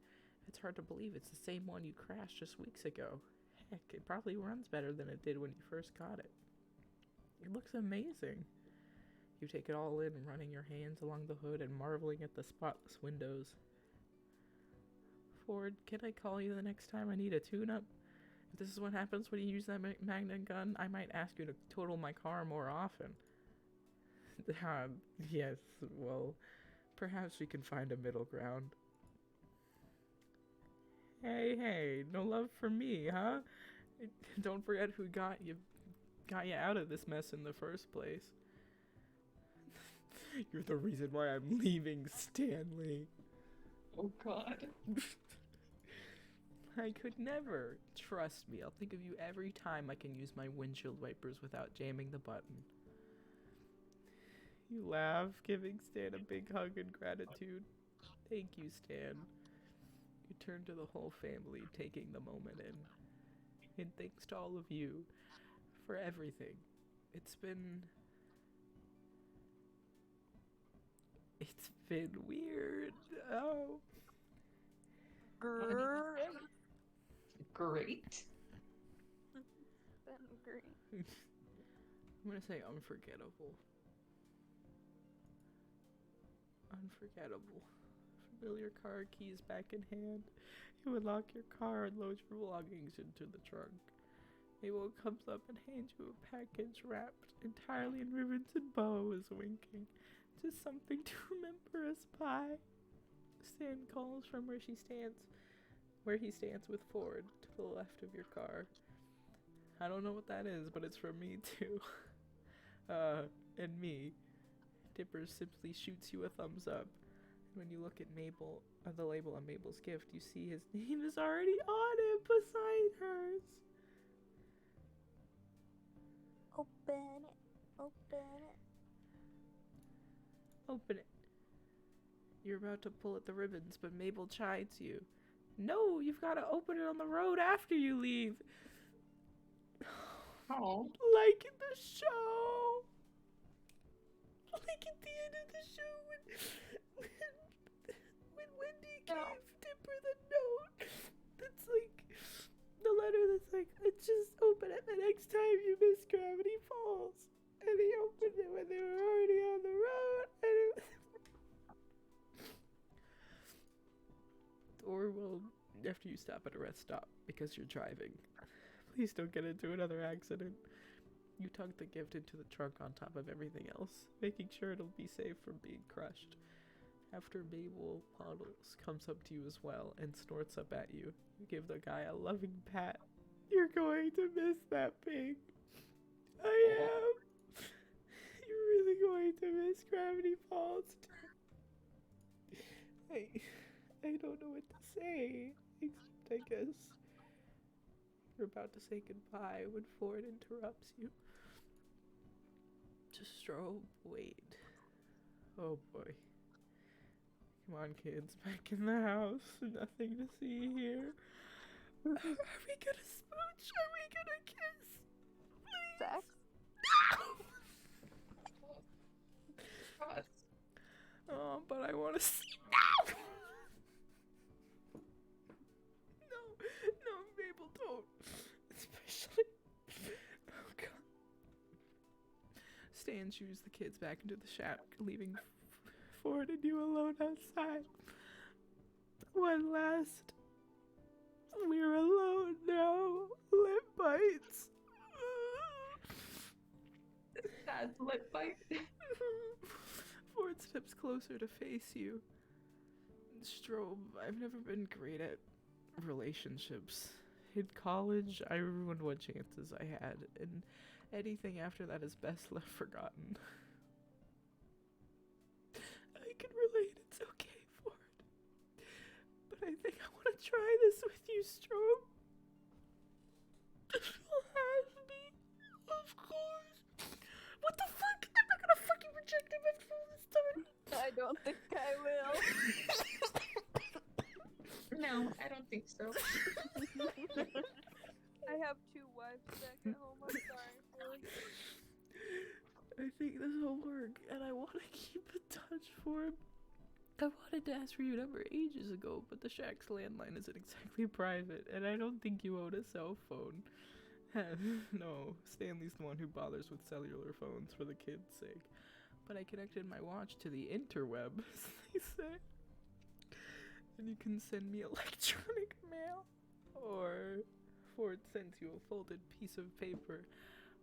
it's hard to believe it's the same one you crashed just weeks ago. Heck, it probably runs better than it did when you first got it. It looks amazing. You take it all in, running your hands along the hood and marveling at the spotless windows. Ford, can I call you the next time I need a tune-up? If this is what happens when you use that magnet gun, I might ask you to total my car more often. Yes, well, perhaps we can find a middle ground. Hey, no love for me, huh? Don't forget who got you out of this mess in the first place. You're the reason why I'm leaving, Stanley. Oh God. I could never. Trust me, I'll think of you every time I can use my windshield wipers without jamming the button. You laugh, giving Stan a big hug in gratitude. Thank you, Stan. You turn to the whole family, taking the moment in. And thanks to all of you for everything. It's been weird. Oh. Great. Great. Been great. I'm gonna say unforgettable. Unforgettable. Familiar car keys back in hand. You unlock your car and load your belongings into the trunk. Mabel comes up and hands you a package wrapped entirely in ribbons and bows, winking. Just something to remember us by. Stan calls from where he stands with Ford to the left of your car. I don't know what that is, but it's from me too. And me. Dipper simply shoots you a thumbs up. When you look at Mabel, the label on Mabel's gift, you see his name is already on it beside hers. Open it. Open it. Open it. You're about to pull at the ribbons, but Mabel chides you. No, you've got to open it on the road after you leave. Oh. Like in the show. Like at the end of the show when Wendy gave Dipper the note. That's like the letter that's like, just open it. next time you miss Gravity Falls. And he opened it when they were already on the road. And it or well, after you stop at a rest stop because you're driving. Please don't get into another accident. You tug the gift into the trunk on top of everything else, making sure it'll be safe from being crushed. After Mabel Puddles comes up to you as well and snorts up at you, you give the guy a loving pat. You're going to miss that pig. I am. You're really going to miss Gravity Falls. I don't know what to say, except I guess you're about to say goodbye when Ford interrupts you. Strobe, wait. Oh boy. Come on, kids, back in the house. Nothing to see here. Are we gonna smooch? Are we gonna kiss? Please? Sex? God. Oh, but I want to see. No, Mabel, don't. Especially. Oh, God. Stan shoos the kids back into the shack, leaving Ford and you alone outside. One last. We're alone now. Lip bites. Sad lip bite. Ford steps closer to face you. Strobe, I've never been great at relationships. In college, I ruined what chances I had, and anything after that is best left forgotten. I can relate, it's okay, Ford. But I think I want to try this with you, Strobe. You'll have me, of course. What the fuck? I'm not gonna fucking reject him after all this time. I don't think I will. No, I don't think so. I have 2 wives back at home. I'm sorry, Ford. I think this will work, and I want to keep in touch for him. I wanted to ask for your number ages ago, but the shack's landline isn't exactly private, and I don't think you own a cell phone. No, Stanley's the one who bothers with cellular phones for the kids' sake. But I connected my watch to the interweb, as they say. And you can send me electronic mail. Or Ford sends you a folded piece of paper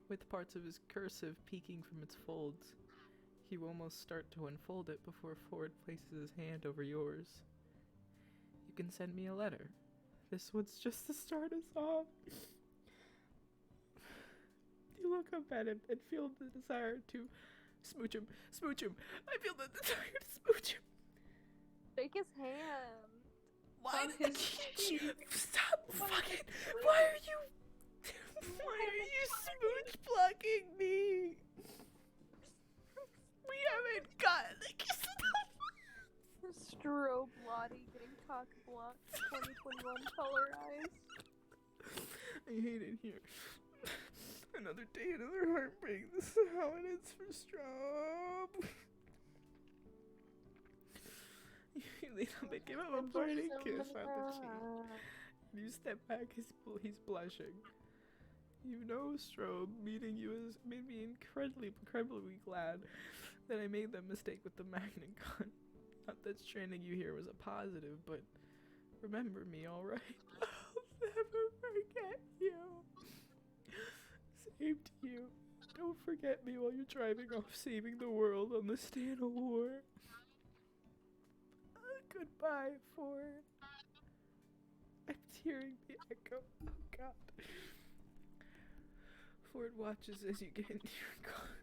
with parts of his cursive peeking from its folds. You almost start to unfold it before Ford places his hand over yours. You can send me a letter. This one's just to start us off. You look up at him and feel the desire to smooch him. Smooch him. I feel the desire to smooch him. Shake his hand. Why On did his you stop fucking? Why are you smooch blocking me? We haven't gotten the kiss enough. Strobe Lottie getting cock blocked. 2021 colorized. I hate it here. Another day, another heartbreak. This is how it is for Strobe. You lean up and give him a parting kiss on the cheek. You step back, he's blushing. You know, Strobe, meeting you has made me incredibly glad that I made that mistake with the magnet gun. Not that stranding you here was a positive, but remember me, alright? I'll never forget you. Same to you. Don't forget me while you're driving off saving the world on the stand of war. Goodbye, Ford. I'm tearing the echo. Oh, God. Ford watches as you get into your car.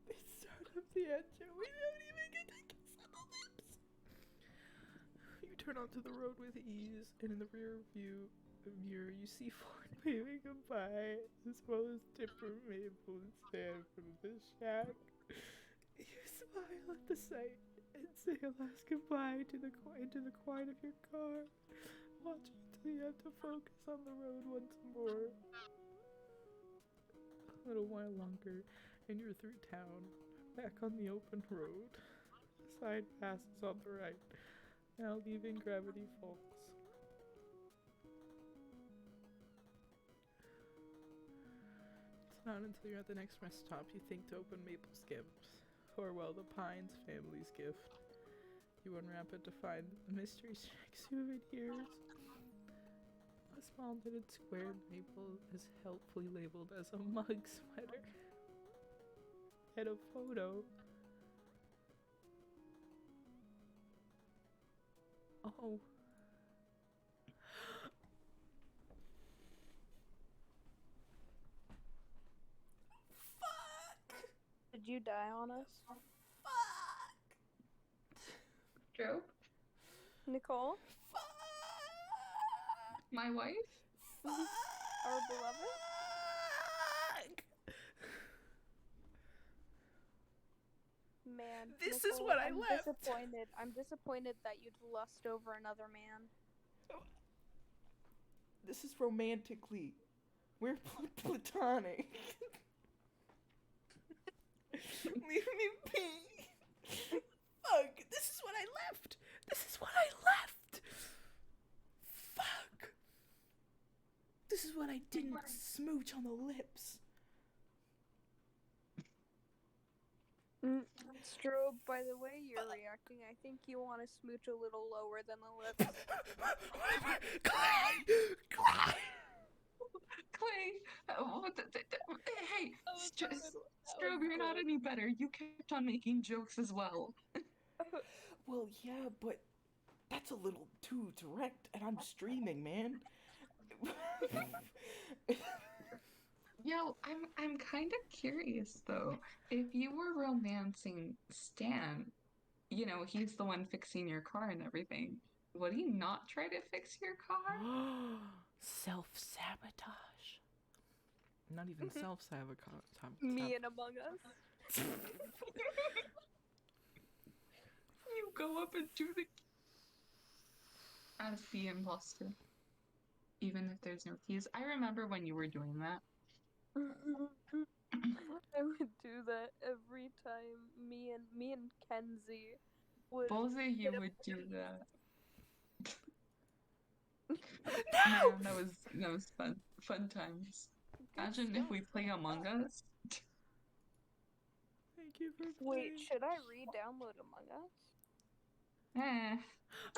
They start up the engine. We don't even get to kiss on the lips. You turn onto the road with ease, and in the rear view mirror, you see Ford waving goodbye, as well as Tipper, Mabel, and Stan from the shack. You smile at the sight and say a last goodbye to the quiet of your car, watching until you have to focus on the road once more. A little while longer, and you're through town, back on the open road. The side passes on the right, now leaving Gravity Falls. Not until you're at the next rest stop you think to open Maple's gift. Farewell, the Pines family's gift. You unwrap it to find the mystery shack souvenirs. A small knitted square maple is helpfully labeled as a mug sweater. And a photo. Oh. Did you die on us? Joe? Nicole? My wife? Our beloved? Man, This is Nicole, what I I'm left. Disappointed. I'm disappointed that you'd lust over another man. This is romantically. We're platonic. Leave me be. Fuck. This is what I left. This is what I left. Fuck. This is what I didn't smooch on the lips. Strobe, by the way you're reacting, I think you want to smooch a little lower than the lips. Clay! Hey, Strobe, you're not any better. You kept on making jokes as well. Well, yeah, but that's a little too direct, and I'm streaming, man. Yo, I'm kind of curious though. If you were romancing Stan, you know, he's the one fixing your car and everything. Would he not try to fix your car? Self-sabotage. Not even self-sabotage. Me and Among Us? You go up and do the as the imposter, even if there's no keys. I remember when you were doing that. I would do that every time me and Kenzie would Both of you get a would do police. that. Man, that was fun times. Imagine if we play Among Us. Thank you for Wait, playing. should I re-download Among Us? Eh,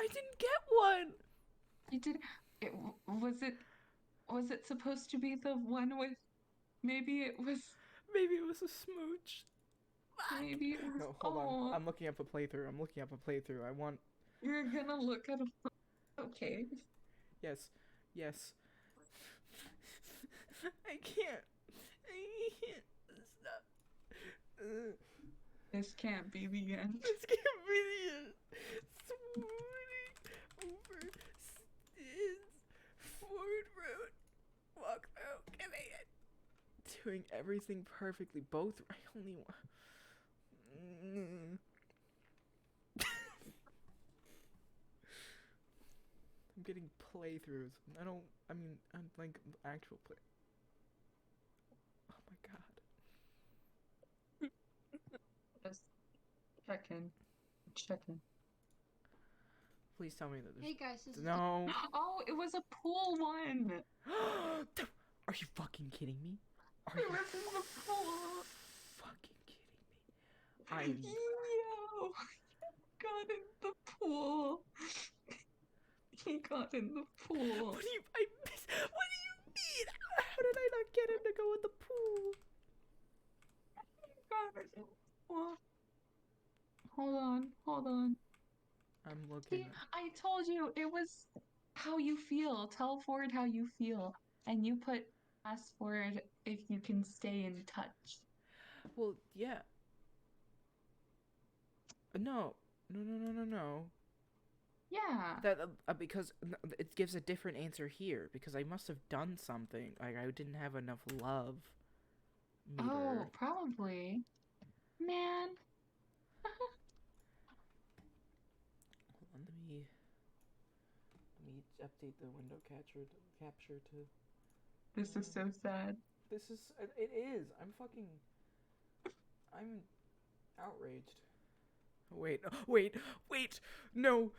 I didn't get one. you did. Was it supposed to be the one with? Maybe it was. Maybe it was a smooch. Maybe it was. No, hold on. Oh, I'm looking up a playthrough. I want. you're gonna look at a. Okay. Yes. I can't. Stop. This can't be the end. This can't be the end. Swooning over Stins. Ford Road. Walk through. Command. Doing everything perfectly. Both. I only want. I'm getting playthroughs. I'm like actual play. Oh my god. Just check in. Please tell me that there's. Hey guys, this is No. Oh, it was a pool one. Are you fucking kidding me? Are It you was in the pool. fucking kidding me? Yo, got in the pool. He got in the pool. What do you mean? How did I not get him to go in the pool? Got in the pool. Hold on. I'm looking. See, I told you it was how you feel. Tell Ford how you feel. And you put ask Ford if you can stay in touch. Well, yeah. No. Yeah. That because it gives a different answer here because I must have done something. Like I didn't have enough love. Meter. Oh, probably. Man. Hold on, let me update the window capture to. This is so sad. This is it is. I'm outraged. Wait. No.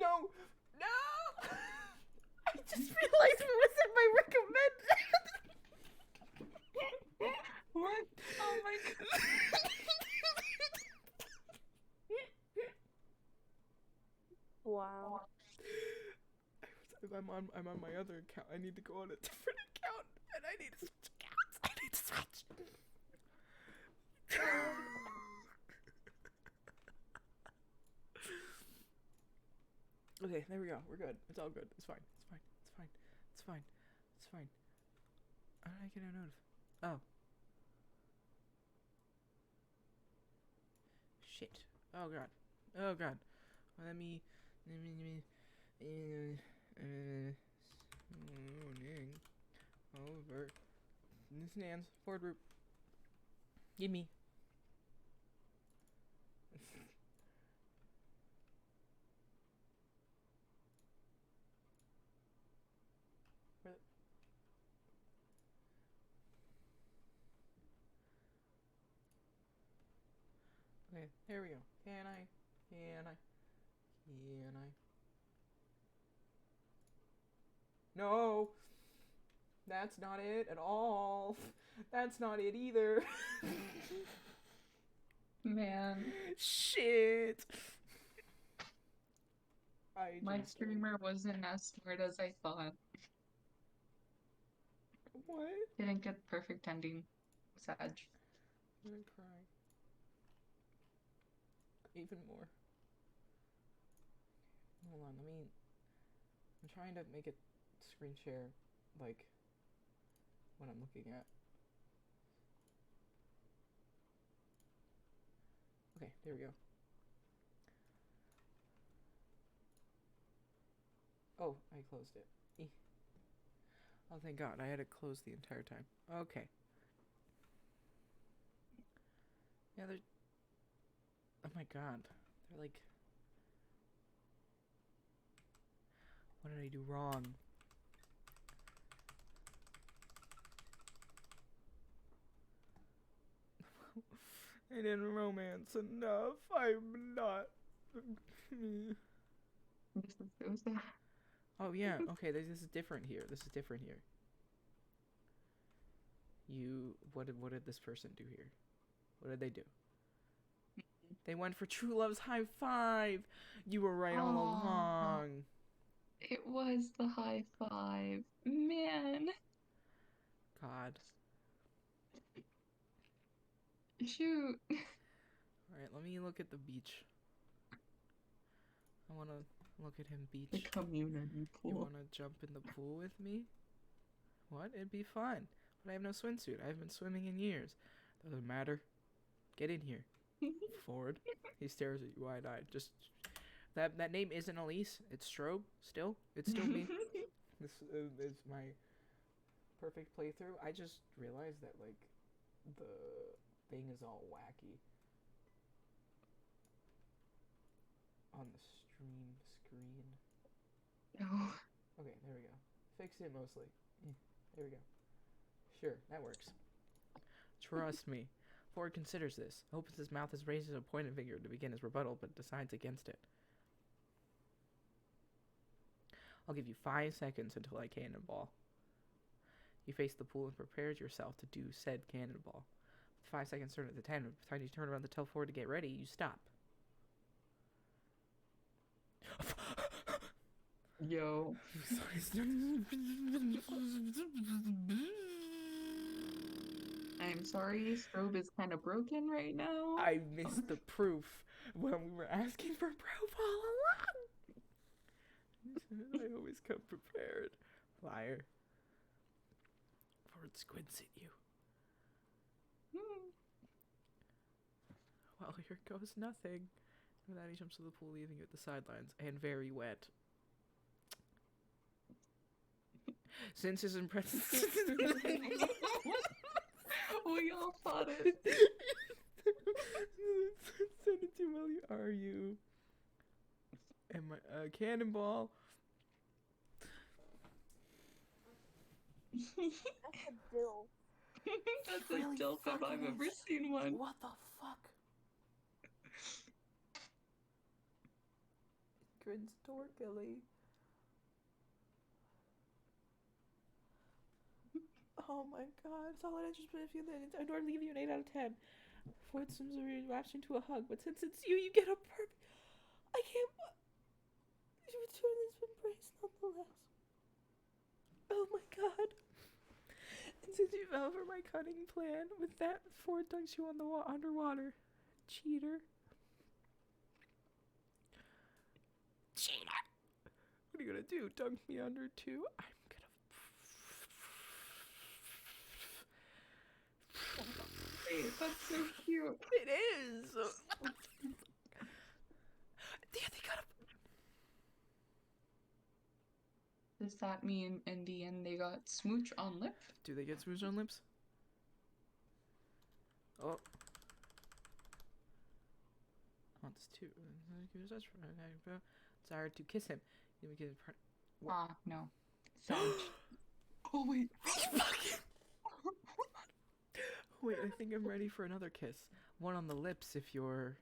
No. I just realized it wasn't my recommend. I'm on my other account. I need to go on a different account, and I need to switch accounts. I need to switch. Okay, there we go. We're good. It's all good. It's fine. It's fine. It's fine. It's fine. It's fine. How did I get a notif? Oh. Shit. Oh god. Oh god. Let me Swooning over. Stands. Forward group. Give me. Okay, there we go. Can I? No! That's not it at all. That's not it either. Man, Shit. my streamer wasn't as smart as I thought. What? Didn't get perfect ending. Sad. I'm gonna cry. Even more. Hold on, I'm trying to make it screen share, like, what I'm looking at. Okay, there we go. Oh, I closed it. Oh, thank God, I had it closed the entire time. Okay. Yeah, they're... Oh my God. They're like... What did I do wrong? I didn't romance enough. I'm not... This is so sad. Oh yeah, okay, this is different here. This is different here. What did this person do here? What did they do? They went for True Love's high five. You were right all along. It was the high five. Man. God. Shoot. Alright, let me look at the beach. I wanna look at him beach. The community pool. You wanna jump in the pool with me? What? It'd be fun. But I have no swimsuit. I haven't been swimming in years. Doesn't matter. Get in here. Forward. He stares at you wide-eyed. Just that name isn't Elise. It's Strobe. Still, it's still me. This is my perfect playthrough. I just realized that like the thing is all wacky on the screen. No. Okay, there we go. Fixed it mostly. There we go. Sure, that works. Trust me. Ford considers this, opens his mouth as raises a pointed finger to begin his rebuttal, but decides against it. I'll give you 5 seconds until I cannonball. You face the pool and prepares yourself to do said cannonball. 5 seconds turn at the 10. By the time you turn around to tell Ford to get ready, you stop. Yo. I'm sorry, Strobe is kind of broken right now. I missed the proof when we were asking for proof all along. I always come prepared. Liar. Ford squints at you. Well, here goes nothing. And then he jumps to the pool, leaving you at the sidelines, and very wet. Since his impression... We all thought it. Send it to Willie. Are you? And my cannonball. That's a dill. That's Really a dilf if I've fucking ever is. seen one. What the fuck? Grins dorkily. Oh my god, solid interest, but if you then I don't leave you an 8 out of 10. Ford swims over you and wraps you into a hug, but since it's you, you get a perfect. I can't. You return this embrace nonetheless. Oh my god. And since you fell for my cunning plan, with that, Ford dunks you on the underwater. Cheater. Cheater! What are you gonna do? Dunk me under too? I'm gonna... Wait, that's so cute. It is! Yeah, they got a... Does that mean in the end they got smooch on lip? Do they get smooch on lips? Oh. I want this too. Desire to kiss him. No. Sound. Oh, wait. Wait, I think I'm ready for another kiss. One on the lips if you're...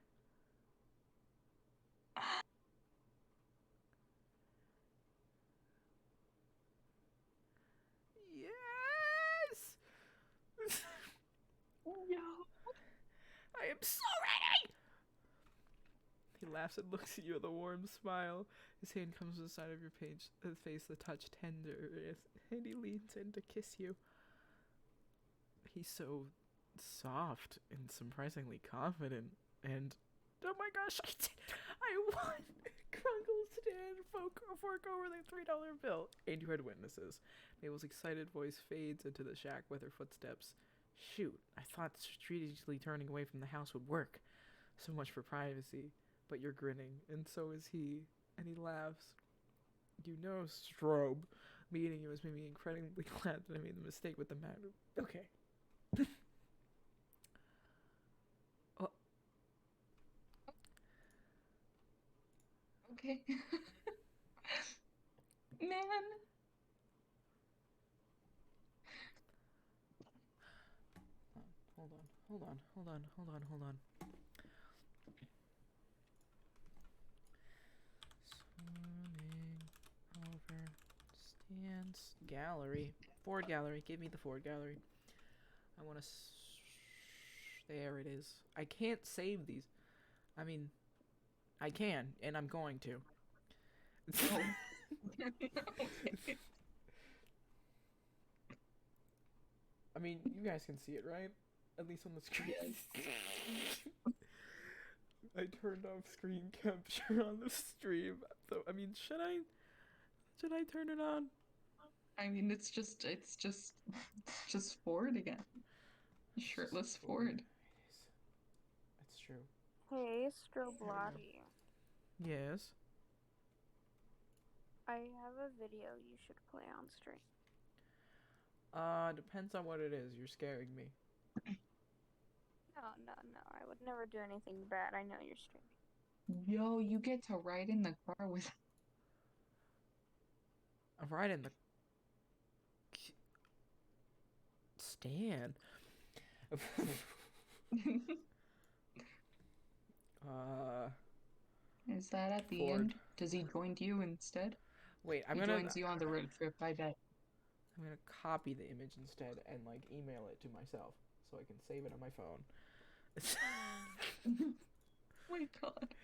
Yes! No. I am so ready! He laughs and looks at you with a warm smile. His hand comes to the side of your face, the touch tender, and he leans in to kiss you. He's so soft and surprisingly confident, and oh my gosh, I did it! I won! Grunkle stand fork over the $3 bill. And you heard witnesses. Mabel's excited voice fades into the shack with her footsteps. Shoot, I thought strategically turning away from the house would work. So much for privacy. But you're grinning, and so is he. And he laughs. You know, Strobe. Meeting you has made me incredibly glad that I made the mistake with the matter. Okay. Oh. Okay. Man. Hold on. Swooning over stands. Gallery. Ford gallery. Give me the Ford gallery. I want to... There it is. I can't save these. I mean, I can, and I'm going to. Okay. I mean, you guys can see it, right? At least on the screen. I turned off screen capture on the stream. So, I mean, should I turn it on? I mean, it's just Ford again. Shirtless Ford. That's true. Hey, Stroblati. Yes. I have a video you should play on stream. Depends on what it is. You're scaring me. No. I would never do anything bad. I know you're streaming. Yo, you get to ride in the car with. I'm right in the... Stan. Is that at the Ford. end? Does he join you instead? Wait, He joins you on the road trip, I bet. I'm gonna copy the image instead and like email it to myself so I can save it on my phone. Oh my god.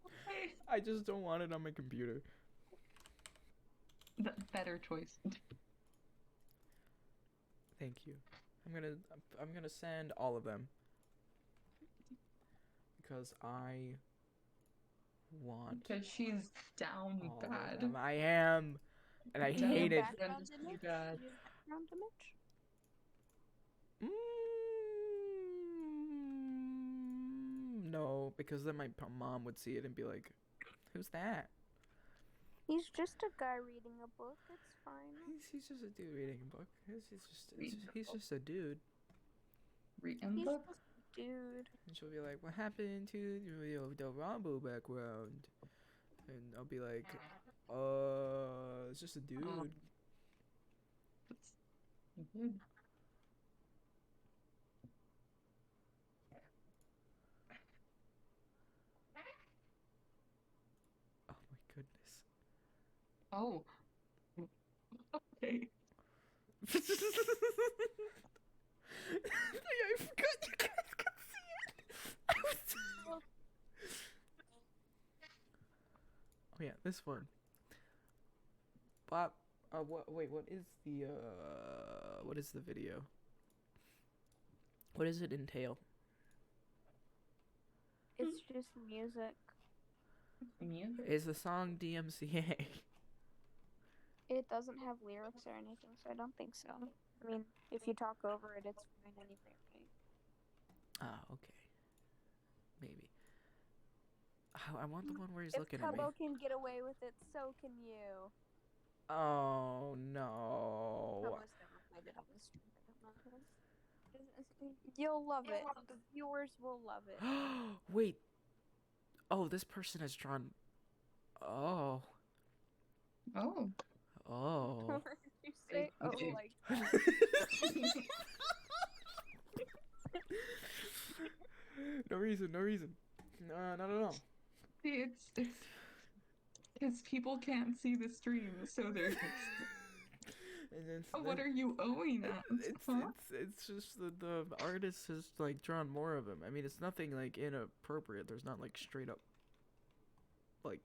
Why? I just don't want it on my computer. The better choice. Thank you. I'm gonna send all of them because I want Because she's down all of bad. them. I am, and I Down hate it. Background Too image? bad. Your background image? No, because then my mom would see it and be like, "Who's that?" He's just a guy reading a book. It's fine. He's just a dude reading a book. He's just a dude. Reading He's book? just a dude. And she'll be like, "What happened to the Rambo background?" And I'll be like, it's just a dude." That's good. Oh my goodness. Oh. Okay. I forgot you guys could see it. Oh yeah, this one. bop. What? Wait, what is the video? What does it entail? It's just music. Music. Is the song DMCA? It doesn't have lyrics or anything, so I don't think so. I mean, if you talk over it, it's fine anyway, right? Ah, okay. Maybe. I want the one where he's If looking at me. Cubbo can get away with it, so can you. Oh no. Cubbo's never played it on the stream. I don't know. You'll love it. The viewers will love it. Wait. Oh, this person has drawn. Oh. Oh. Oh. What did you say? Oh, like No reason. No, not at all. See, it's because people can't see the stream, so they're just, And then, oh, what are you owing us? it's just the artist has like drawn more of him. I mean, it's nothing like inappropriate. There's not like straight up, like,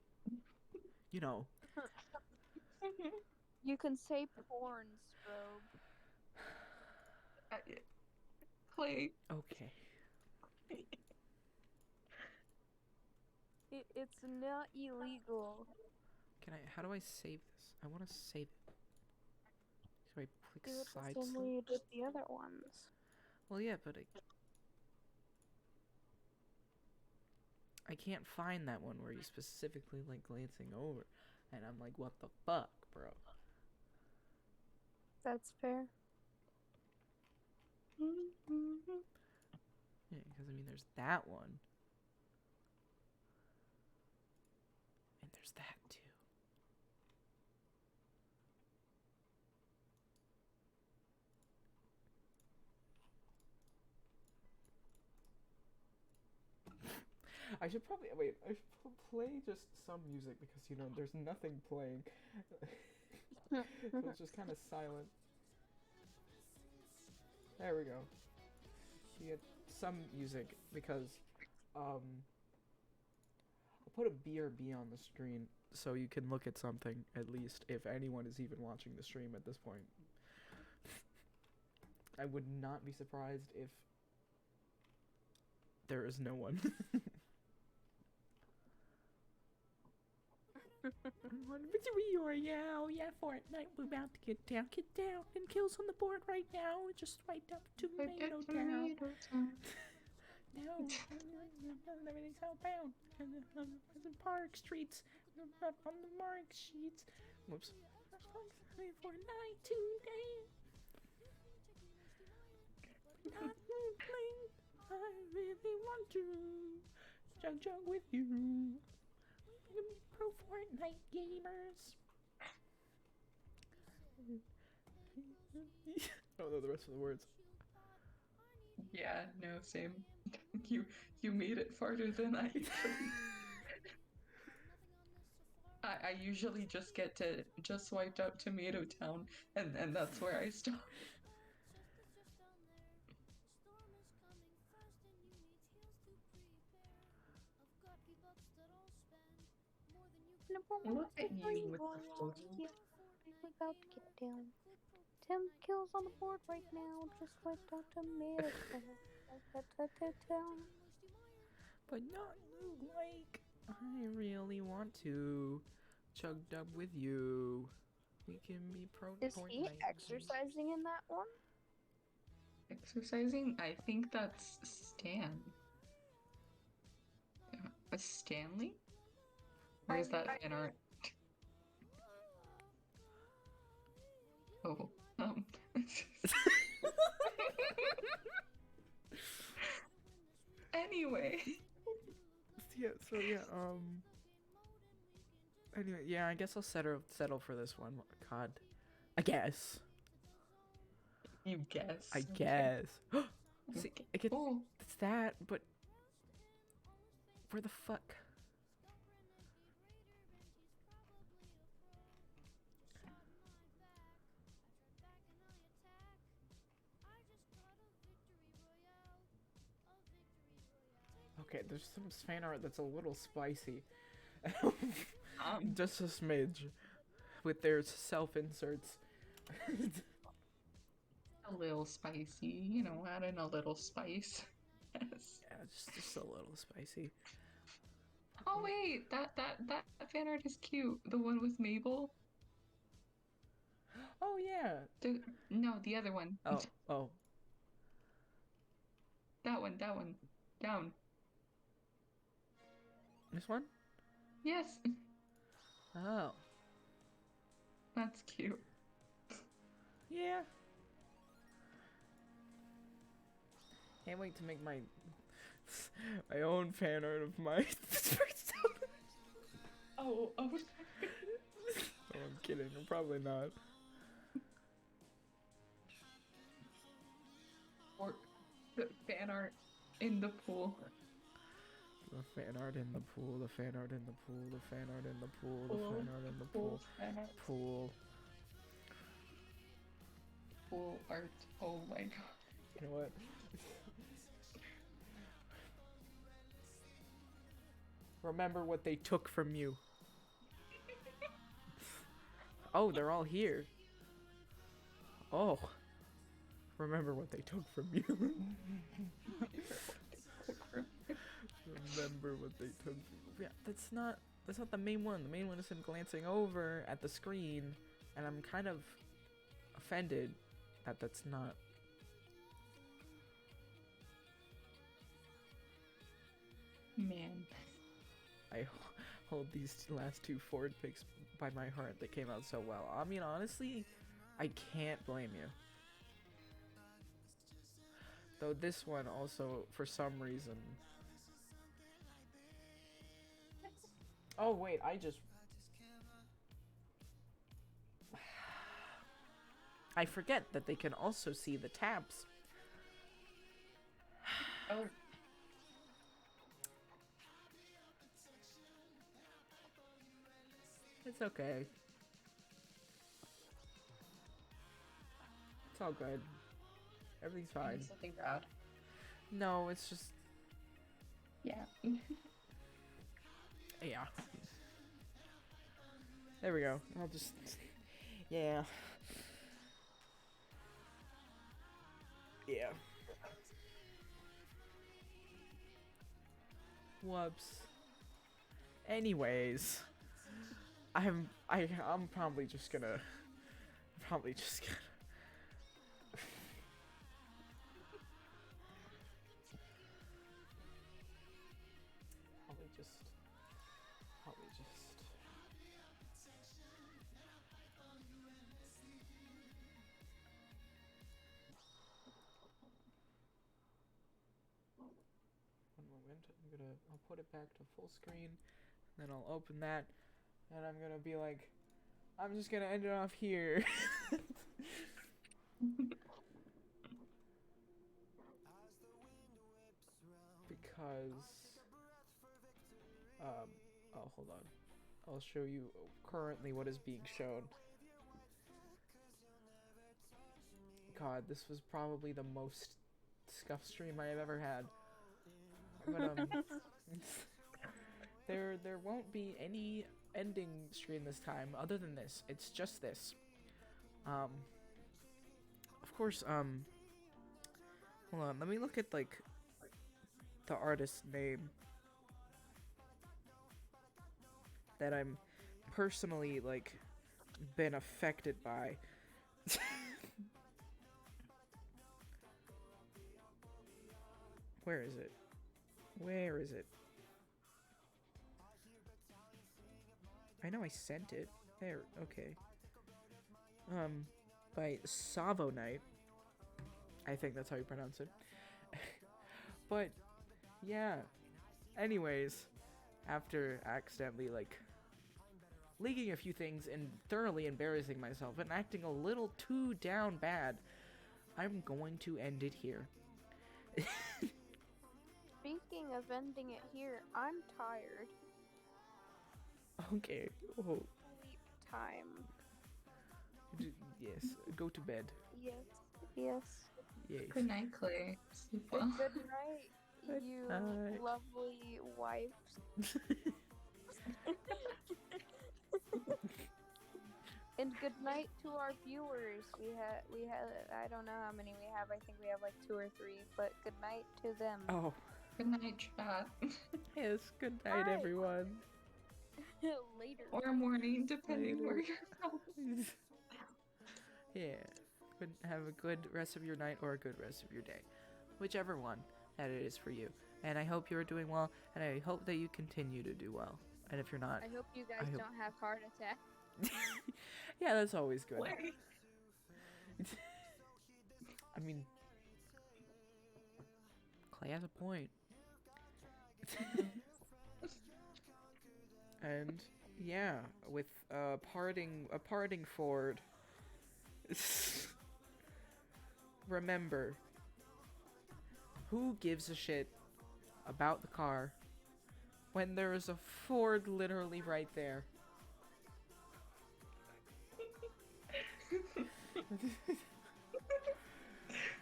you know. you can say porn, Strobe. Play. Okay. It's not illegal. How do I save this? I want to save it. So I click Do it side the same select? way you did the other ones. Well, yeah, but I can't find that one where he's specifically like glancing over, and I'm like, what the fuck, bro? That's fair. Yeah, because I mean, there's that one, and there's that too. I should probably wait. I should play just some music because you know there's nothing playing, so it's just kind of silent. There we go. You get some music because I'll put a BRB on the screen so you can look at something at least if anyone is even watching the stream at this point. I would not be surprised if there is no one. On victory or yeah, oh yeah, Fortnite, we're about to get down, and kills on the board right now. Just swiped up tomato down. No, everything's outbound. The park streets, not on the mark sheets. Whoops. Fortnite today. Not playing. I really want to jug with you. Pro Fortnite gamers. I don't know the rest of the words. Yeah, no, same. You made it farther than I usually. I usually just get to just swiped out Tomato Town, and that's where I stop. Look at you with the photo. We're about to get down. 10 kills on the board right now. Just wiped out tomato. But not like I really want to chug dub with you. We can be pro Is Fortnite. he exercising in that one? Exercising? I think that's Stan. Stanley? Or is that fan art? Oh, Anyway. Anyway, yeah, I guess I'll settle for this one. God. I guess. You guess. I Okay. guess. See, Okay. it gets, Oh, it's that, but where the fuck? Okay, there's some fan art that's a little spicy. Just a smidge. with their self inserts. A little spicy, you know, add in a little spice. Yes. Yeah, just a little spicy. Oh wait, that fan art is cute. The one with Mabel. Oh yeah. No, the other one. Oh. That one. Down. This one? Yes, Oh. that's cute. Yeah. Can't wait to make my my own fan art of my Oh. Oh, I'm kidding. I'm probably not. Or the fan art in the pool. The fan art in the pool, the fan art in the pool, the fan art in the pool, the fan art in the pool. Pool. Pool art. Oh my god. You know what? Remember what they took from you. Oh, they're all here. Oh. Remember what they took from you. Remember what they took from you. Yeah, that's not the main one. The main one is him glancing over at the screen, and I'm kind of offended that that's not. Man. I hold these last two Ford picks by my heart. They came out so well. I mean, honestly, I can't blame you. Though this one also, for some reason... Oh, wait, I forget that they can also see the tabs. Oh. It's okay. It's all good. Everything's fine. Something bad. No, it's just... Yeah. Yeah. There we go. I'll just... Yeah. Yeah. Whoops. Anyways, I'm probably just gonna probably just one moment. I'll put it back to full screen, then I'll open that, and I'm gonna be like, I'm just gonna end it off here. Because oh, hold on, I'll show you currently what is being shown. God, this was probably the most scuff stream I have ever had. But there won't be any ending stream this time other than this. It's just this. Of course, hold on, let me look at like the artist's name that I'm personally like been affected by. Where is it? Where is it? I know I sent it. There, okay. By Savo Knight. I think that's how you pronounce it. But, yeah. Anyways, after accidentally, like, leaking a few things and thoroughly embarrassing myself and acting a little too down bad, I'm going to end it here. Speaking of ending it here, I'm tired. Okay. Oh. Sleep time. Yes. Go to bed. Yes. Yes. Yes. Good night, Clay. Sleep well. Good night, you night. lovely wife. And good night to our viewers. We had I don't know how many we have. I think we have like 2 or 3, but good night to them. Oh, Good night, chat. yes. Good night, Bye. everyone. Later. Or morning, depending where Later. you're from. Yeah. Have a good rest of your night or a good rest of your day, whichever one that it is for you. And I hope you're doing well, and I hope that you continue to do well. And if you're not, I hope you guys hope- don't have heart attacks. yeah, that's always good. Wait. I mean, Clay has a point. And yeah, with a parting Ford. Remember, who gives a shit about the car when there is a Ford literally right there?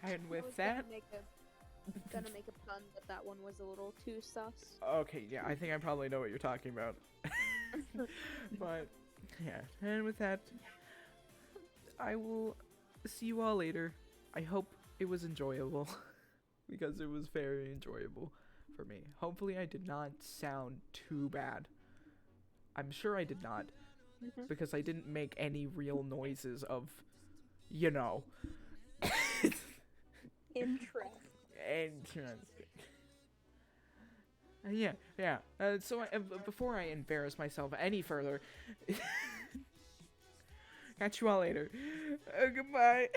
And I with was that, gonna make a pun, but that one was a little too sus. okay, yeah, I think I probably know what you're talking about. But yeah, and with that, I will see you all later. I hope it was enjoyable because it was very enjoyable for me. Hopefully I did not sound too bad. I'm sure I did not because I didn't make any real noises of, you know. Intro. Yeah. So before I embarrass myself any further, catch you all later. Goodbye.